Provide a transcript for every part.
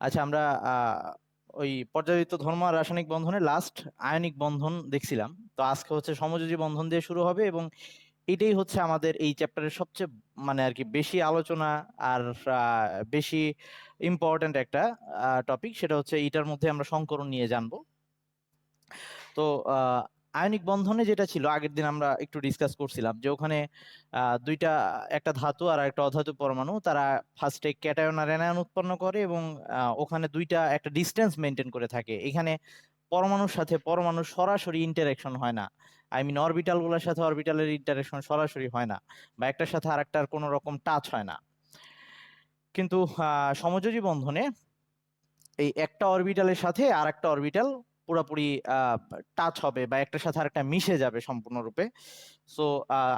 আচ্ছা, আমরা ওই পর্যায়বৃত্ত ধর্ম আর রাসায়নিক বন্ধনের লাস্ট আয়নিক বন্ধন দেখছিলাম। তো আজকে হচ্ছে সমযোজী বন্ধন দিয়ে শুরু হবে, এবং এটাই হচ্ছে আমাদের এই চ্যাপ্টারের সবচেয়ে মানে আর কি বেশি আলোচনা আর বেশি ইম্পর্ট্যান্ট একটা টপিক। সেটা হচ্ছে এইটার মধ্যে আমরা সংকরণ নিয়ে জানবো। তো আয়নিক বন্ধনে যেটা ছিল আগের দিন আমরা একটু ডিসকাস করছিলাম যে ওখানে দুইটা, একটা ধাতু আর একটা অধাতু পরমাণু, তারা ফার্স্টে ক্যাটায়ন আর অ্যানায়ন উৎপন্ন করে, এবং ওখানে দুইটা একটা ডিস্টেন্স মেনটেন করে থাকে। এখানে পরমাণুর সাথে পরমাণুর সরাসরি ইন্টারাকশন হয় না। আই মিন অরবিটাল গুলোর সাথে অরবিটালের ইন্টারাকশন সরাসরি হয় না, বা একটার সাথে আরেকটার কোনো রকম টাচ হয় না। কিন্তু সমযোজী বন্ধনে এই একটা অরবিটালের সাথে আর একটা অরবিটাল পুরোপুরি টাচ হবে, বা একটার সাথে আরেকটা মিশে যাবে সম্পূর্ণরূপে। সো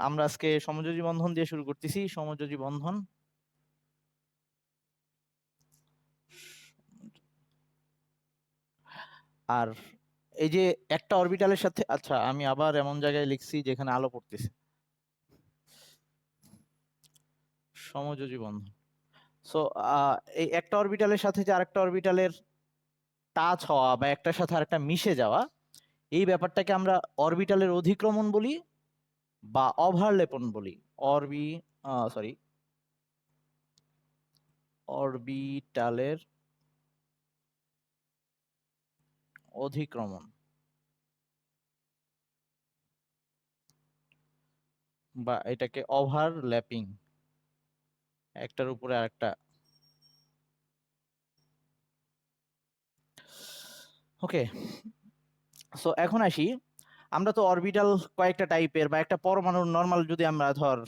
আমরা আজকে সমযোজী বন্ধন দিয়ে শুরু করতেছি। সমযোজী বন্ধন। আর এই যে একটা অরবিটালের সাথে, আচ্ছা আমি আবার এমন জায়গায় লিখছি যেখানে আলো পড়তেছে। সমযোজী বন্ধন। সো এই একটা অরবিটালের সাথে যে আরেকটা অরবিটালের টাচ হওয়া বা একটার সাথে আরেকটা মিশে যাওয়া, এই ব্যাপারটাকে আমরা অরবিটালের অধিক্রমণ বলি বা ওভারলেপন বলি। অরবি সরি অরবিটালের অধিক্রমণ, বা এটাকে ওভারল্যাপিং, একটার উপরে আরেকটা। ওকে, সো এখন আসি। আমরা তো অরবিটাল কয়েকটা টাইপের, বা একটা পরমাণুর নর্মাল যদি আমরা ধর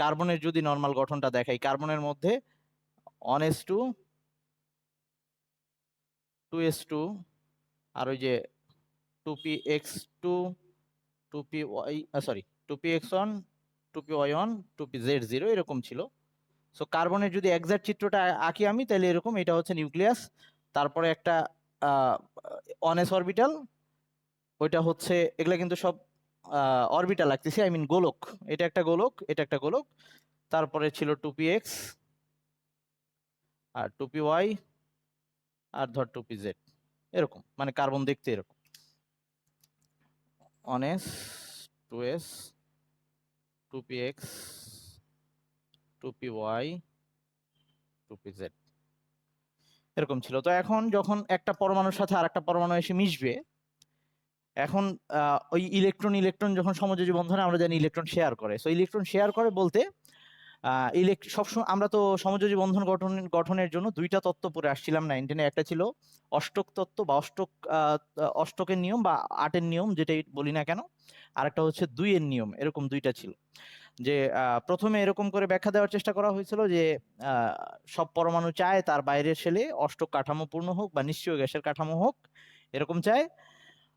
কার্বনের যদি নর্মাল গঠনটা দেখাই, কার্বনের মধ্যে 1s2, 2s2, আর ওই যে 2px2, 2py, sorry 2px1, 2py1, 2pz0 এরকম ছিল। সো কার্বনের যদি এক্সাক্ট চিত্রটা আঁকি আমি, তাহলে এরকম, এটা হচ্ছে নিউক্লিয়াস, তারপরে একটা অনেস অরবিটাল, ওইটা হচ্ছে, এগুলা কিন্তু সব অরবিটাল লাগতেছে, আই মিন গোলক। এটা একটা গোলক, এটা একটা গোলক। তারপরে ছিল 2px, আর 2py, আর ধর 2pz। এরকম, মানে কার্বন দেখতে এরকম: অনেস, 2s, 2px, 2py, 2pz এরকম ছিল। তো এখন যখন একটা পরমাণুর সাথে আর একটা পরমাণু এসে মিশবে, এখন ওই ইলেকট্রন ইলেকট্রন যখন সমযোজী বন্ধনে, আমরা জানি ইলেকট্রন শেয়ার করে। সো ইলেকট্রন শেয়ার করে বলতে সবসময় আমরা তো সমযোজী বন্ধন গঠনের জন্য দুইটা তত্ত্ব পড়ে আসছিলাম 9-10-এ। একটা ছিল অষ্টক তত্ত্ব, বা অষ্টকের নিয়ম বা 8-এর নিয়ম, যেটাই বলি না কেন। আর একটা হচ্ছে 2-এর নিয়ম। এরকম দুইটা ছিল। যে প্রথমে এরকম করে ব্যাখ্যা দেওয়ার চেষ্টা করা হয়েছিল যে আহ, সব পরমাণু চায় তার বাইরের শেলে অষ্টক কাঠামো পূর্ণ হোক, বা নিশ্চয়ই গ্যাসের কাঠামো হোক, এরকম চায়।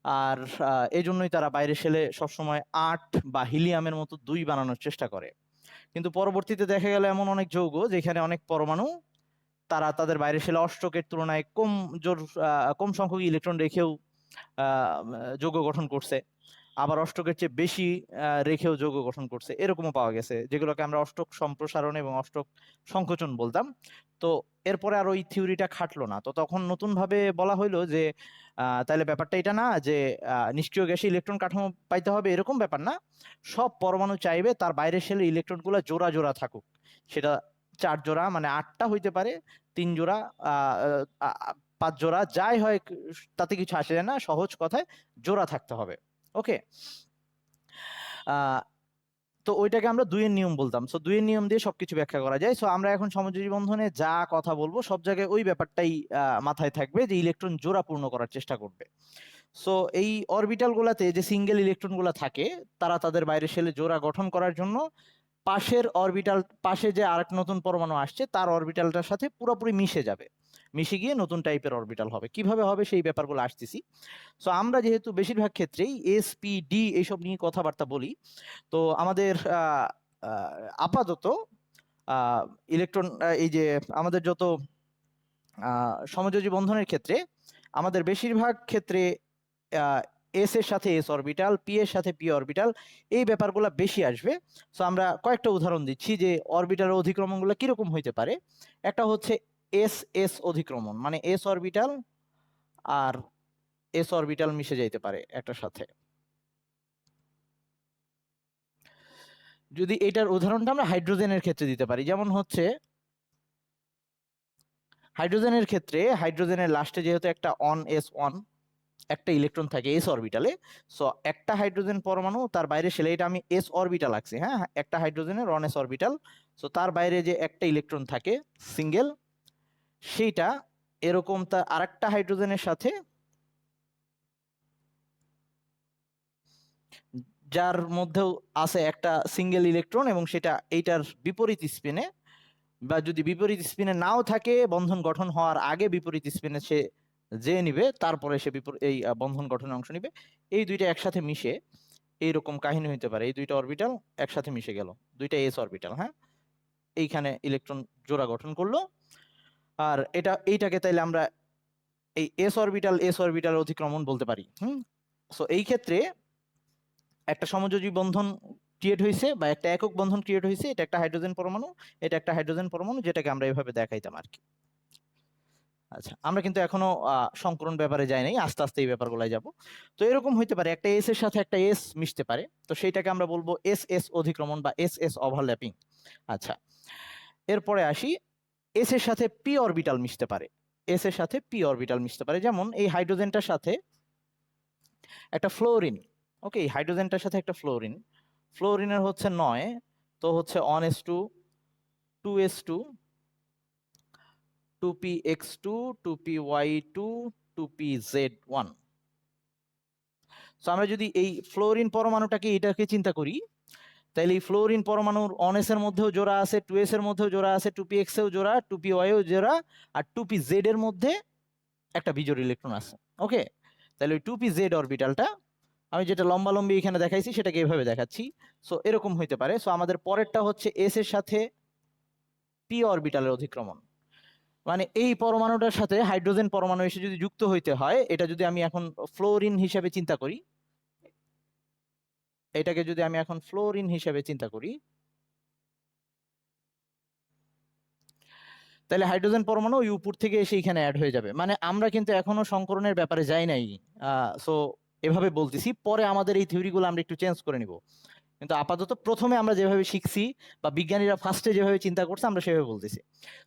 আর এই জন্যই তারা বাইরের শেলে সবসময় 8 বা হিলিয়ামের মতো 2 বানানোর চেষ্টা করে। কিন্তু পরবর্তীতে দেখা গেল এমন অনেক যৌগ যেখানে অনেক পরমাণু, তারা তাদের বাইরের শেলে অষ্টকের তুলনায় কম সংখ্যক ইলেকট্রন রেখেও যৌগ গঠন করছে। আবার অষ্টকের চেয়ে বেশি রেখেও যৌগ গঠন করছে, এরকমও পাওয়া গেছে, যেগুলোকে আমরা অষ্টক সম্প্রসারণ এবং অষ্টক সংকোচন বলতাম। তো এরপরে আর ওই থিওরিটা খাটলো না। তো তখন নতুন ভাবে বলা হইলো যে তাহলে ব্যাপারটা এটা না যে নিষ্ক্রিয় গ্যাসে ইলেকট্রন কাঠামো পাইতে হবে, এরকম ব্যাপার না। সব পরমাণু চাইবে তার বাইরের শেলে ইলেকট্রন গুলো জোড়া জোড়া থাকুক। সেটা 4 জোড়া, মানে 8টা হইতে পারে, 3 জোড়া, 5 জোড়া, যাই হয় তাতে কিছু আসে যায় না। সহজ কথায় জোড়া থাকতে হবে। ওকে, তো ওইটাকে আমরা 2-এর নিয়ম বলতাম। সো 2-এর নিয়ম দিয়ে সবকিছু ব্যাখ্যা করা যায়। সো আমরা এখন সমযোজী বন্ধনে যা কথা বলবো সব জায়গায় ওই ব্যাপারটাই মাথায় থাকবে, যে ইলেকট্রন জোড়া পূর্ণ করার চেষ্টা করবে। সো এই অরবিটাল গুলাতে যে সিঙ্গেল ইলেকট্রন গুলা থাকে, তারা তাদের বাইরের শেলে জোড়া গঠন করার জন্য পাশের অরবিটাল, পাশে যে আরেক নতুন পরমাণু আসছে তার অরবিটালটার সাথে পুরোপুরি মিশে যাবে, মিশে গিয়ে নতুন টাইপের অরবিটাল হবে। কিভাবে হবে সেই ব্যাপারগুলো আসতেছি। সো আমরা যেহেতু বেশিরভাগ ক্ষেত্রেই এস পি ডি এইসব নিয়ে কথাবার্তা বলি, তো আমাদের আপাতত ইলেকট্রন, এই যে আমাদের যত সমযোজী বন্ধনের ক্ষেত্রে, আমাদের বেশিরভাগ ক্ষেত্রে এস এর সাথে এস অরবিটাল, পি এর সাথে পি অরবিটাল, এই ব্যাপারগুলো বেশি আসবে। সো আমরা কয়েকটা উদাহরণ দিচ্ছি যে অরবিটালের অধিক্রমণগুলো কিরকম হইতে পারে। একটা হচ্ছে এস এস অধিক্রমণ, মানে এস অরবিটাল আর এস অরবিটাল মিশে যাইতে পারে একটার সাথে। যদি এটার উদাহরণটা আমরা হাইড্রোজেনের ক্ষেত্রে দিতে পারি, যেমন হচ্ছে হাইড্রোজেনের ক্ষেত্রে হাইড্রোজেনের লাস্টে যেহেতু একটা অন এস ওয়ান একটা ইলেকট্রন থাকে এস অরবিটালে, সো একটা হাইড্রোজেন পরমাণু তার বাইরে সেলে, এটা আমি এস অরবিটাল আঁকছি, হ্যাঁ, একটা হাইড্রোজেনের অন এস অরবিটাল, সো তার বাইরে যে একটা ইলেকট্রন থাকে সিঙ্গেল, সেইটা এরকম তার আরেকটা হাইড্রোজেনের সাথে, যার মধ্যেও আছে একটা সিঙ্গেল ইলেকট্রন এবং সেটা এইটার বিপরীত স্পিনে, বা যদি বিপরীত স্পিনে নাও থাকে বন্ধন গঠন হওয়ার আগে বিপরীত স্পিনে সে যে নিবে, তারপরে সে এই বন্ধন গঠনে অংশ নিবে, এই দুইটা একসাথে মিশে এইরকম কাহিনী হইতে পারে। এই দুইটা অরবিটাল একসাথে মিশে গেল, দুইটা এস অরবিটাল, হ্যাঁ, এইখানে ইলেকট্রন জোড়া গঠন করলো। আর এইটাকে তাইলে আমরা এই এস অরবিটাল অতিক্রমণ বলতে পারি। সো এই ক্ষেত্রে একটা সমযোজী বন্ধন ক্রিয়েট হয়েছে বা একটা একক বন্ধন ক্রিয়েট হয়েছে, এটা একটা হাইড্রোজেন পরমাণু, এটা একটা হাইড্রোজেন পরমাণু, যেটাকে আমরা এভাবে দেখাইতাম আর কি। আচ্ছা, আমরা কিন্তু এখনো সংকরণ ব্যাপারে যাই নাই, আস্তে আস্তে এই ব্যাপারগুলাই যাব। তো এরকম হইতে পারে একটা এস এর সাথে একটা এস মিশতে পারে, তো সেইটাকে আমরা বলবো এস এস অধিক্রমণ বা এস এস ওভারল্যাপিং। আচ্ছা, এরপরে আসি, এস এর সাথে পি অরবিটাল মিশতে পারে, এস এর সাথে পি অরবিটাল মিশতে পারে, যেমন এই হাইড্রোজেনটার সাথে একটা ফ্লোরিন। ওকে, এই হাইড্রোজেনটার সাথে একটা ফ্লোরিন, ফ্লোরিনের হচ্ছে 9, তো হচ্ছে 1s2 2s2 2px2 2py2 2pz1। So আমরা যদি এই ফ্লোরিন পরমাণুটাকে এটাকে চিন্তা করি, তাহলে এই ফ্লোরিন পরমাণুর 1s এর মধ্যেও জোড়া আছে, 2s এর মধ্যেও জোড়া আছে, 2px এও জোড়া, 2py এও জোড়া, আর 2pz এর মধ্যে একটা বিজোড় ইলেকট্রন আছে। ওকে, তাহলে ওই 2pz অরবিটালটা আমি যেটা লম্বালম্বি এখানে দেখাইছি সেটাকে এভাবে দেখাচ্ছি। সো এরকম হইতে পারে। সো আমাদের পরেরটা হচ্ছে এস এর সাথে পি অরবিটালের অধিক্রমণ, মানে এই পরমাণুটার সাথে হাইড্রোজেন পরমাণু এসে যদি যুক্ত হইতে হয়, এটা যদি আমি এখন ফ্লোরিন হিসেবে চিন্তা করি, এটাকে যদি আমি এখন ফ্লোরিন হিসেবে চিন্তা করি, তাহলে হাইড্রোজেন পরমাণু ওই উপর থেকে এসে এখানে অ্যাড হয়ে যাবে। মানে আমরা কিন্তু এখনো সংকরণের ব্যাপারে যাই নাই, সো এভাবে বলতেছি, পরে আমাদের এই থিওরিগুলো আমরা একটু চেঞ্জ করে নিব, কিন্তু আপাতত প্রথমে আমরা যেভাবে শিখছি বা বিজ্ঞানীরা ফার্স্টে যেভাবে চিন্তা করছে আমরা সেভাবে বলতেছি।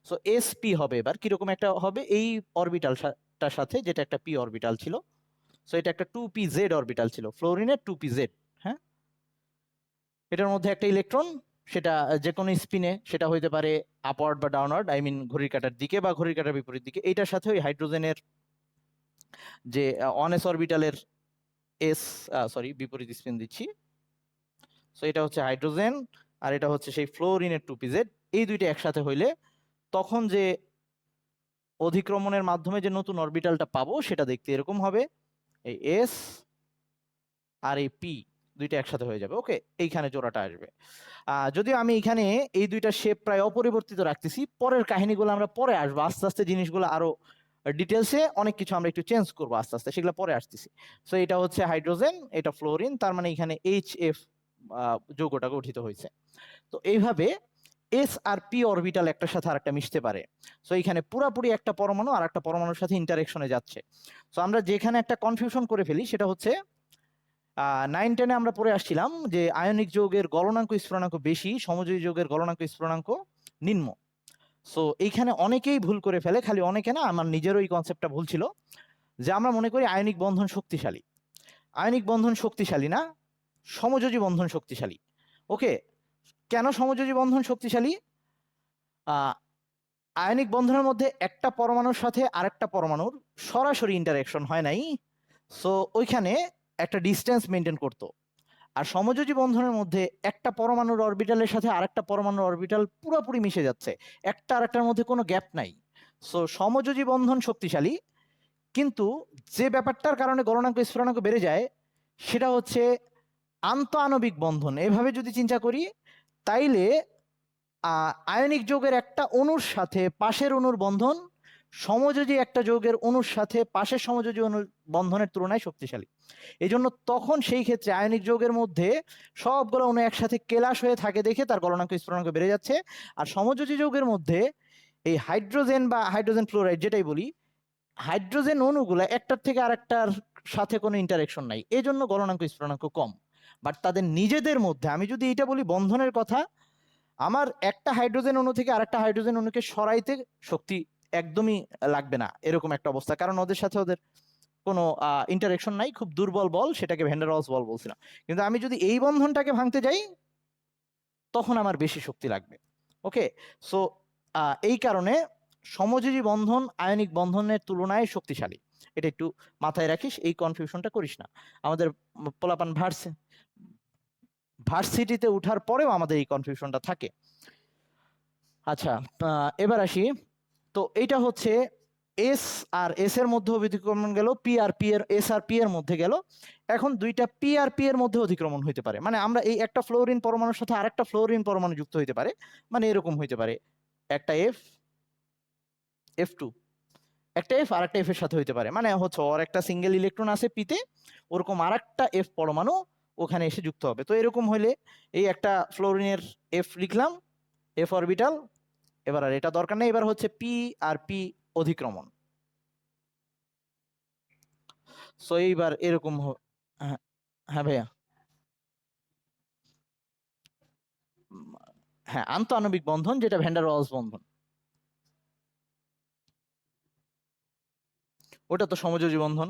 সো এসপি হবে এবার কিরকম একটা হবে, এই অরবিটালটার সাথে যেটা একটা পি অরবিটাল ছিল, সো এটা একটা 2pz অরবিটাল ছিল, ফ্লোরিনের 2pz, হ্যাঁ, এটার মধ্যে একটা ইলেকট্রন, সেটা যে কোনো স্পিনে, সেটা হইতে পারে আপওয়ার্ড বা ডাউনওয়ার্ড, আই মিন ঘড়ির কাঁটার দিকে বা ঘড়ির কাঁটার বিপরীত দিকে, এইটার সাথে ওই হাইড্রোজেনের যে অনএস অরবিটালের বিপরীত স্পিন দিচ্ছি, সো এটা হচ্ছে হাইড্রোজেন আর এটা হচ্ছে সেই ফ্লোরিনের 2pz, এই দুইটা একসাথে হইলে তখন যে অধিক্রমণের মাধ্যমে যে নতুন অরবিটালটা পাবো সেটা দেখতে এরকম হবে, এই এস আর এই পি দুইটা একসাথে হয়ে যাবে। ওকে, এইখানে জোড়াটা আসবে। যদিও আমি এখানে এই দুইটা শেপ প্রায় অপরিবর্তিত রাখতেছি, পরের কাহিনীগুলো আমরা পরে আসবো, আস্তে আস্তে জিনিসগুলো আরো ডিটেলসে অনেক কিছু আমরা একটু চেঞ্জ করবো আস্তে আস্তে, সেগুলো পরে আসতেছি। সো এটা হচ্ছে হাইড্রোজেন, এটা ফ্লোরিন, তার মানে এখানে HF যৌগটা গঠিত হয়েছে। তো এইভাবে এস আর পি অরবিটাল একটার সাথে আরেকটা মিশতে পারে। সো এখানে পুরাপুরি একটা পরমাণু আর একটা পরমাণুর সাথে ইন্টারেকশনে যাচ্ছে। সো আমরা যেখানে একটা কনফিউশন করে ফেলি সেটা হচ্ছে 9-10-এ আমরা পড়ে আসছিলাম যে আয়নিক যৌগের গলনাঙ্ক স্ফুরণাঙ্ক বেশি, সমযোজী যৌগের গলনাঙ্ক স্ফুরণাঙ্ক নিম্ন। সো এইখানে অনেকেই ভুল করে ফেলে, খালি অনেকে না, আমার নিজেরও এই কনসেপ্টটা ভুল ছিল, যে আমরা মনে করি আয়নিক বন্ধন শক্তিশালী। আয়নিক বন্ধন শক্তিশালী না, সমযোজী বন্ধন শক্তিশালী। ওকে, কেন সমযোজী বন্ধন শক্তিশালী? আয়নিক বন্ধনের মধ্যে একটা পরমাণুর সাথে আরেকটা পরমাণুর সরাসরি ইন্টারেকশন হয় নাই, সো ওইখানে একটা ডিস্টেন্স মেনটেন করতো। আর সমযোজী বন্ধনের মধ্যে একটা পরমাণুর অরবিটালের সাথে আরেকটা পরমাণুর অরবিটাল পুরোপুরি মিশে যাচ্ছে, একটা আরেকটার মধ্যে কোনো গ্যাপ নাই। সো সমযোজী বন্ধন শক্তিশালী, কিন্তু যে ব্যাপারটার কারণে গলনাঙ্ক স্ফুরণাঙ্ক বেড়ে যায় সেটা হচ্ছে আন্ত আণবিক বন্ধন। এভাবে যদি চিন্তা করি তাইলে আয়নিক যৌগের একটা অণুর সাথে পাশের অণুর বন্ধন সমযোজী একটা যৌগের অণুর সাথে পাশের সমযোজী অণুর বন্ধনের তুলনায় শক্তিশালী। এই জন্য তখন সেই ক্ষেত্রে আয়নিক যৌগের মধ্যে সবগুলো অণু একসাথে কেলাস হয়ে থাকে দেখে তার গলনাঙ্ক স্ফুরণাঙ্ক বেড়ে যাচ্ছে, আর সমযোজী যৌগের মধ্যে এই হাইড্রোজেন বা হাইড্রোজেন ফ্লোরাইড যেটাই বলি, হাইড্রোজেন অণুগুলা একটার থেকে আরেকটার সাথে কোনো ইন্টারেকশন নাই, এই জন্য গলনাঙ্ক স্ফুটনাঙ্ক কম। বাট তাদের নিজেদের মধ্যে আমি যদি এটা বলি বন্ধনের কথা, আমার একটা হাইড্রোজেন অণু থেকে আরেকটা হাইড্রোজেন অণুকে সরাইতে শক্তি একদমই লাগবে না, এরকম একটা অবস্থা, কারণ ওদের সাথে ওদের কোনো ইন্টারেকশন নাই, খুব দুর্বল বল, সেটাকে ভ্যান ডার ওয়ালস বল বলছিলাম। কিন্তু আমি যদি এই বন্ধনটাকে ভাঙতে যাই তখন আমার বেশি শক্তি লাগবে। ওকে, সো এই কারণে সমযোজী বন্ধন আয়নিক বন্ধনের তুলনায় শক্তিশালী, এটা একটু মাথায় রাখিস, এই কনফিউশনটা করিস না। আমাদের পোলাপান ভার্সিটিতে উঠার পরেও আমাদের এই কনফিউশনটা থাকে। আচ্ছা, এবার আসি, তো এইটা হচ্ছে এস আর এস এর মধ্যে অতিক্রমণ গেল, পি আর পি এর, এস আর পি এর মধ্যে গেল। এখন দুইটা পি আর পি এর মধ্যে অতিক্রমণ হইতে পারে, মানে আমরা এই একটা ফ্লোরিন পরমাণুর সাথে আরেকটা ফ্লোরিন পরমাণু যুক্ত হইতে পারে, মানে এরকম হইতে পারে একটা F2, একটা F আর একটা F এর সাথে হইতে পারে, মানে হচ্ছে ওর একটা সিঙ্গেল ইলেকট্রন আছে পিতে, ওরকম আর একটা F পরমাণু ওখানে এসে যুক্ত হবে। তো এরকম হইলে এই একটা ফ্লোরিনের F লিখলাম, F অরবিটাল, এবার আর এটা দরকার নেই, এবার হচ্ছে পি আর পি অধিক্রমণ। সো এইবার এরকম হ্যাঁ, হ্যাঁ ভাইয়া, হ্যাঁ আন্তঃআণবিক বন্ধন, যেটা ভ্যান ডার ওয়ালস বন্ধন, ওটা তো সমযোজী বন্ধন।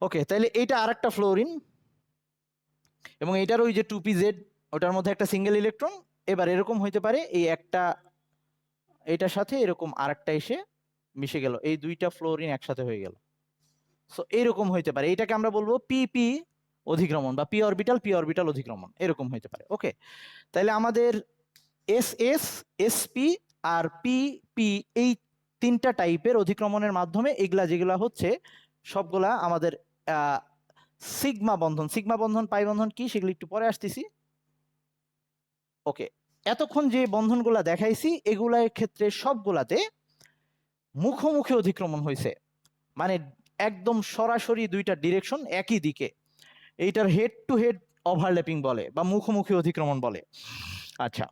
ওকে, তাহলে এইটা আরেকটা ফ্লোরিন, এবং এটার ওই যে 2pz, ওটার মধ্যে একটা সিঙ্গেল ইলেকট্রন। এবার এরকম হইতে পারে এই একটা, এটার সাথে এরকম আরেকটা এসে মিশে গেল, এই দুইটা ফ্লোরিন একসাথে হয়ে গেল। সো এইরকম হইতে পারে, এটাকে আমরা বলবো পি পি অধিক্রমণ, বা পি অরবিটাল অধিক্রমণ, এরকম হইতে পারে। ওকে, তাহলে আমাদের এস এস, এসপি আর পি পি, এই তিনটা টাইপের অধিক্রমণের মাধ্যমে এগুলা যেগুলা হচ্ছে সবগুলা আমাদের সিগমা বন্ধন। সিগমা বন্ধন, পাই বন্ধন কি, সেগুলো একটু পরে আসতেছি। ওকে, এতক্ষণ যে বন্ধনগুলা দেখাইছি এগুলার ক্ষেত্রে সবগুলাতে মুখোমুখি অধিক্রমণ হয়েছে, মানে একদম সরাসরি দুইটা ডিরেকশন একই দিকে, এইটার হেড টু হেড ওভারল্যাপিং বলে বা মুখোমুখি অধিক্রমণ বলে। আচ্ছা,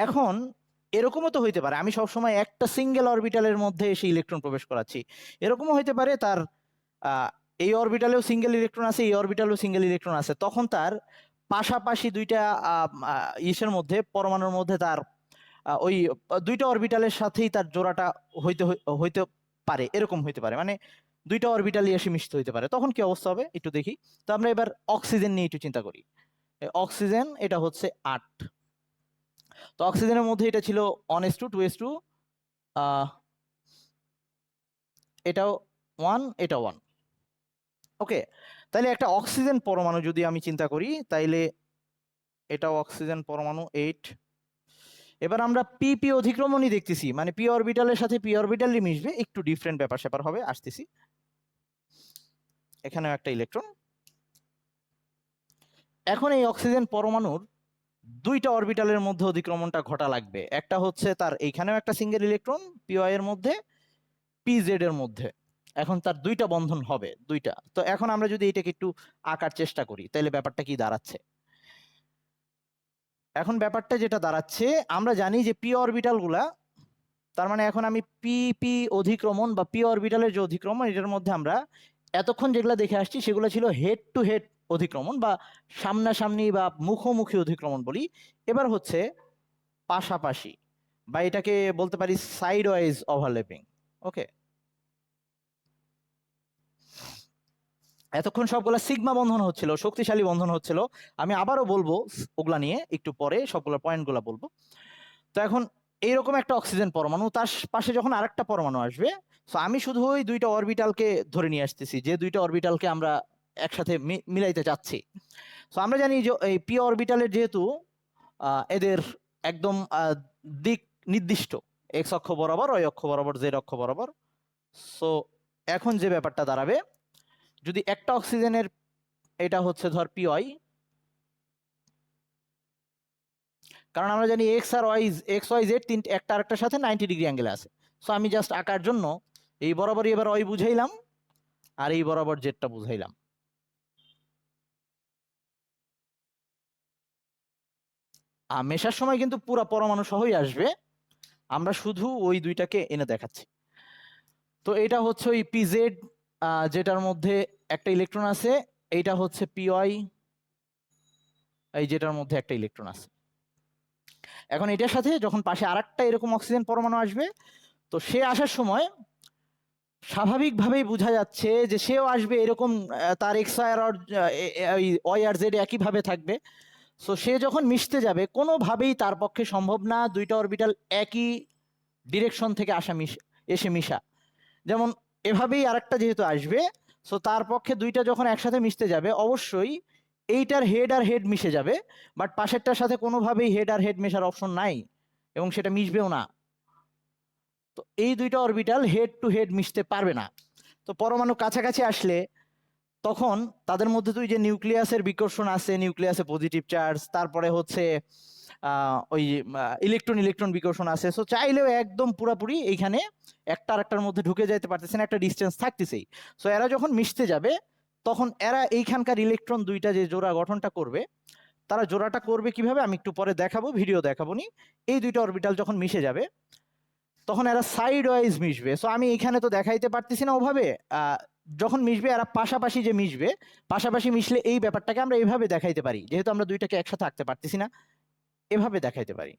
এখন এরকমও তো হইতে পারে আমি সবসময় একটা সিঙ্গেল অরবিটালের মধ্যে এসে ইলেকট্রন প্রবেশ করাচ্ছি, এরকমও হইতে পারে তার এই অরবিটালেও সিঙ্গেল ইলেকট্রন আছে, এই অরবিটালেও সিঙ্গেল ইলেকট্রন আছে, তখন তার পাশাপাশি দুইটা ইসের মধ্যে, পরমাণুর মধ্যে তার ওই দুইটা অরবিটালের সাথেই তার জোড়াটা হইতে হইতে পারে, এরকম হইতে পারে, মানে দুইটা অরবিটালই এসে মিশতে হইতে পারে, তখন কি অবস্থা হবে একটু দেখি। তো আমরা এবার অক্সিজেন নিয়ে একটু চিন্তা করি। অক্সিজেন এটা হচ্ছে 8, তো অক্সিজেনের মধ্যে এটা ছিল 1s2 2s2, এটাও 1, এটা 1। ওকে, তাহলে একটা অক্সিজেন পরমাণু যদি আমি চিন্তা করি, তাইলে এটাও অক্সিজেন পরমাণু 8। এবার আমরা পি পি অধিক্রমণই দেখতেছি, মানে পি অরবিটালের সাথে পি অরবিটালই মিশবে, একটু ডিফারেন্ট ব্যাপার স্যাপার হবে, আসতেছি। এখানেও একটা ইলেকট্রন। এখন এই অক্সিজেন পরমাণুর দুইটা অরবিটালের মধ্যে অধিক্রমণটা ঘটা লাগবে, একটা হচ্ছে তার এইখানেও একটা সিঙ্গেল ইলেকট্রন পিওয়াই এর মধ্যে, পিজেড এর মধ্যে, এখন তার দুইটা বন্ধন হবে দুইটা। তো এখন আমরা যদি এটাকে একটু আঁকার চেষ্টা করি, তাহলে ব্যাপারটা কি দাঁড়াচ্ছে? এখন ব্যাপারটা যেটা দাঁড়াচ্ছে, আমরা জানি যে পি অরবিটাল গুলা, তার মানে এখন আমি পি পি অধিক্রমণ বা পি অরবিটালের যে অধিক্রমণ, এটার মধ্যে আমরা এতক্ষণ যেগুলো দেখে আসছি সেগুলো ছিল হেড টু হেড অধিক্রমণ বা সামনাসামনি বা মুখোমুখি অধিক্রমণ বলি। এবার হচ্ছে পাশাপাশি, বা এটাকে বলতে পারি সাইড ওয়াইজ ওভারল্যাপিং। ওকে, এতক্ষণ সবগুলা সিগমা বন্ধন হচ্ছিল, শক্তিশালী বন্ধন হচ্ছিল। আমি আবারও বলবো ওগুলা নিয়ে একটু পরে, সবগুলো পয়েন্টগুলো বলবো। তো এখন এইরকম একটা অক্সিজেন পরমাণু, তার পাশে যখন আরেকটা পরমাণু আসবে, তো আমি শুধু ওই দুইটা অরবিটালকে ধরে নিয়ে আসতেছি, যে দুইটা অরবিটালকে আমরা একসাথে মিলাইতে চাচ্ছি। তো আমরা জানি যে এই পি অরবিটালের যেহেতু এদের একদম দিক নির্দিষ্ট, এক্স অক্ষ বরাবর, ওই অক্ষ বরাবর, জেড অক্ষ বরাবর। সো এখন যে ব্যাপারটা দাঁড়াবে, যদি একটা অক্সিজেনের, এটা হচ্ছে ধর পিওয়াই, কারণ আমরা জানি এক্স আর ওয়াই, এক্স ওয়াই জেড তিনটে একটা আরেকটার সাথে 90 ডিগ্রি অ্যাঙ্গেলে আছে। সো আমি জাস্ট আঁকার জন্য এই বরাবরই এবার ওয়াই বুঝাইলাম, আর এই বরাবর জেডটা বুঝাইলাম। মেশার সময় কিন্তু পুরা পরমাণু সহই আসবে, আমরা শুধু ওই দুইটাকে এনে দেখাচ্ছি। তো এটা হচ্ছে ওই পিজেড, যেটার মধ্যে একটা ইলেকট্রন আছে, এইটা হচ্ছে পিওয়াই, এই যেটার মধ্যে একটা ইলেকট্রন আছে। এখন এটার সাথে যখন পাশে আরেকটা এরকম অক্সিজেন পরমাণু আসবে, তো সে আসার সময় স্বাভাবিকভাবেই বোঝা যাচ্ছে যে সেও আসবে এরকম, তার এক্স আর ওয়াই আর জেড একইভাবে থাকবে। সো সে যখন মিশতে যাবে কোনোভাবেই তার পক্ষে সম্ভব না দুইটা অরবিটাল একই ডিরেকশন থেকে এসে মিশা। যেমন এভাবেই আরেকটা যেহেতু আসবে, সো তার পক্ষে দুইটা যখন একসাথে মিশতে যাবে অবশ্যই এইটার হেড আর হেড মিশে যাবে, বাট পাশেরটার সাথে কোনোভাবেই হেড আর হেড মেশার অপশন নাই এবং সেটা মিশবেও না। তো এই দুইটা অরবিটাল হেড টু হেড মিশতে পারবে না। তো পরমাণু কাছাকাছি আসলে তখন তাদের মধ্যে তুই যে নিউক্লিয়াসের বিকর্ষণ আছে, নিউক্লিয়াসে পজিটিভ চার্জ, তারপরে হচ্ছে ওই ইলেকট্রন ইলেকট্রন বিকর্ষণ আছে। সো চাইলেও একদম পুরাপুরি এইখানে একটা আরেকটার মধ্যে ঢুকে যাইতে পারতেছে না, একটা ডিস্টেন্স থাকতেছেই। সো এরা যখন মিশতে যাবে তখন এরা এইখানকার ইলেকট্রন দুইটা যে জোড়া গঠনটা করবে, তারা জোড়াটা করবে কিভাবে আমি একটু পরে দেখাবো, ভিডিও দেখাবো নি। এই দুইটা অরবিটাল যখন মিশে যাবে তখন এরা সাইড ওয়াইজ মিশবে। সো আমি এখানে তো দেখাইতে পারতেছি না ওভাবে। যখন মিশবে এরা পাশাপাশি যে মিশবে, পাশাপাশি মিশলে এই ব্যাপারটাকে আমরা এইভাবে দেখাইতে পারি, যেহেতু আমরা দুইটাকে একসাথে আঁকতে পারতেছি না, এভাবে দেখাইতে পারি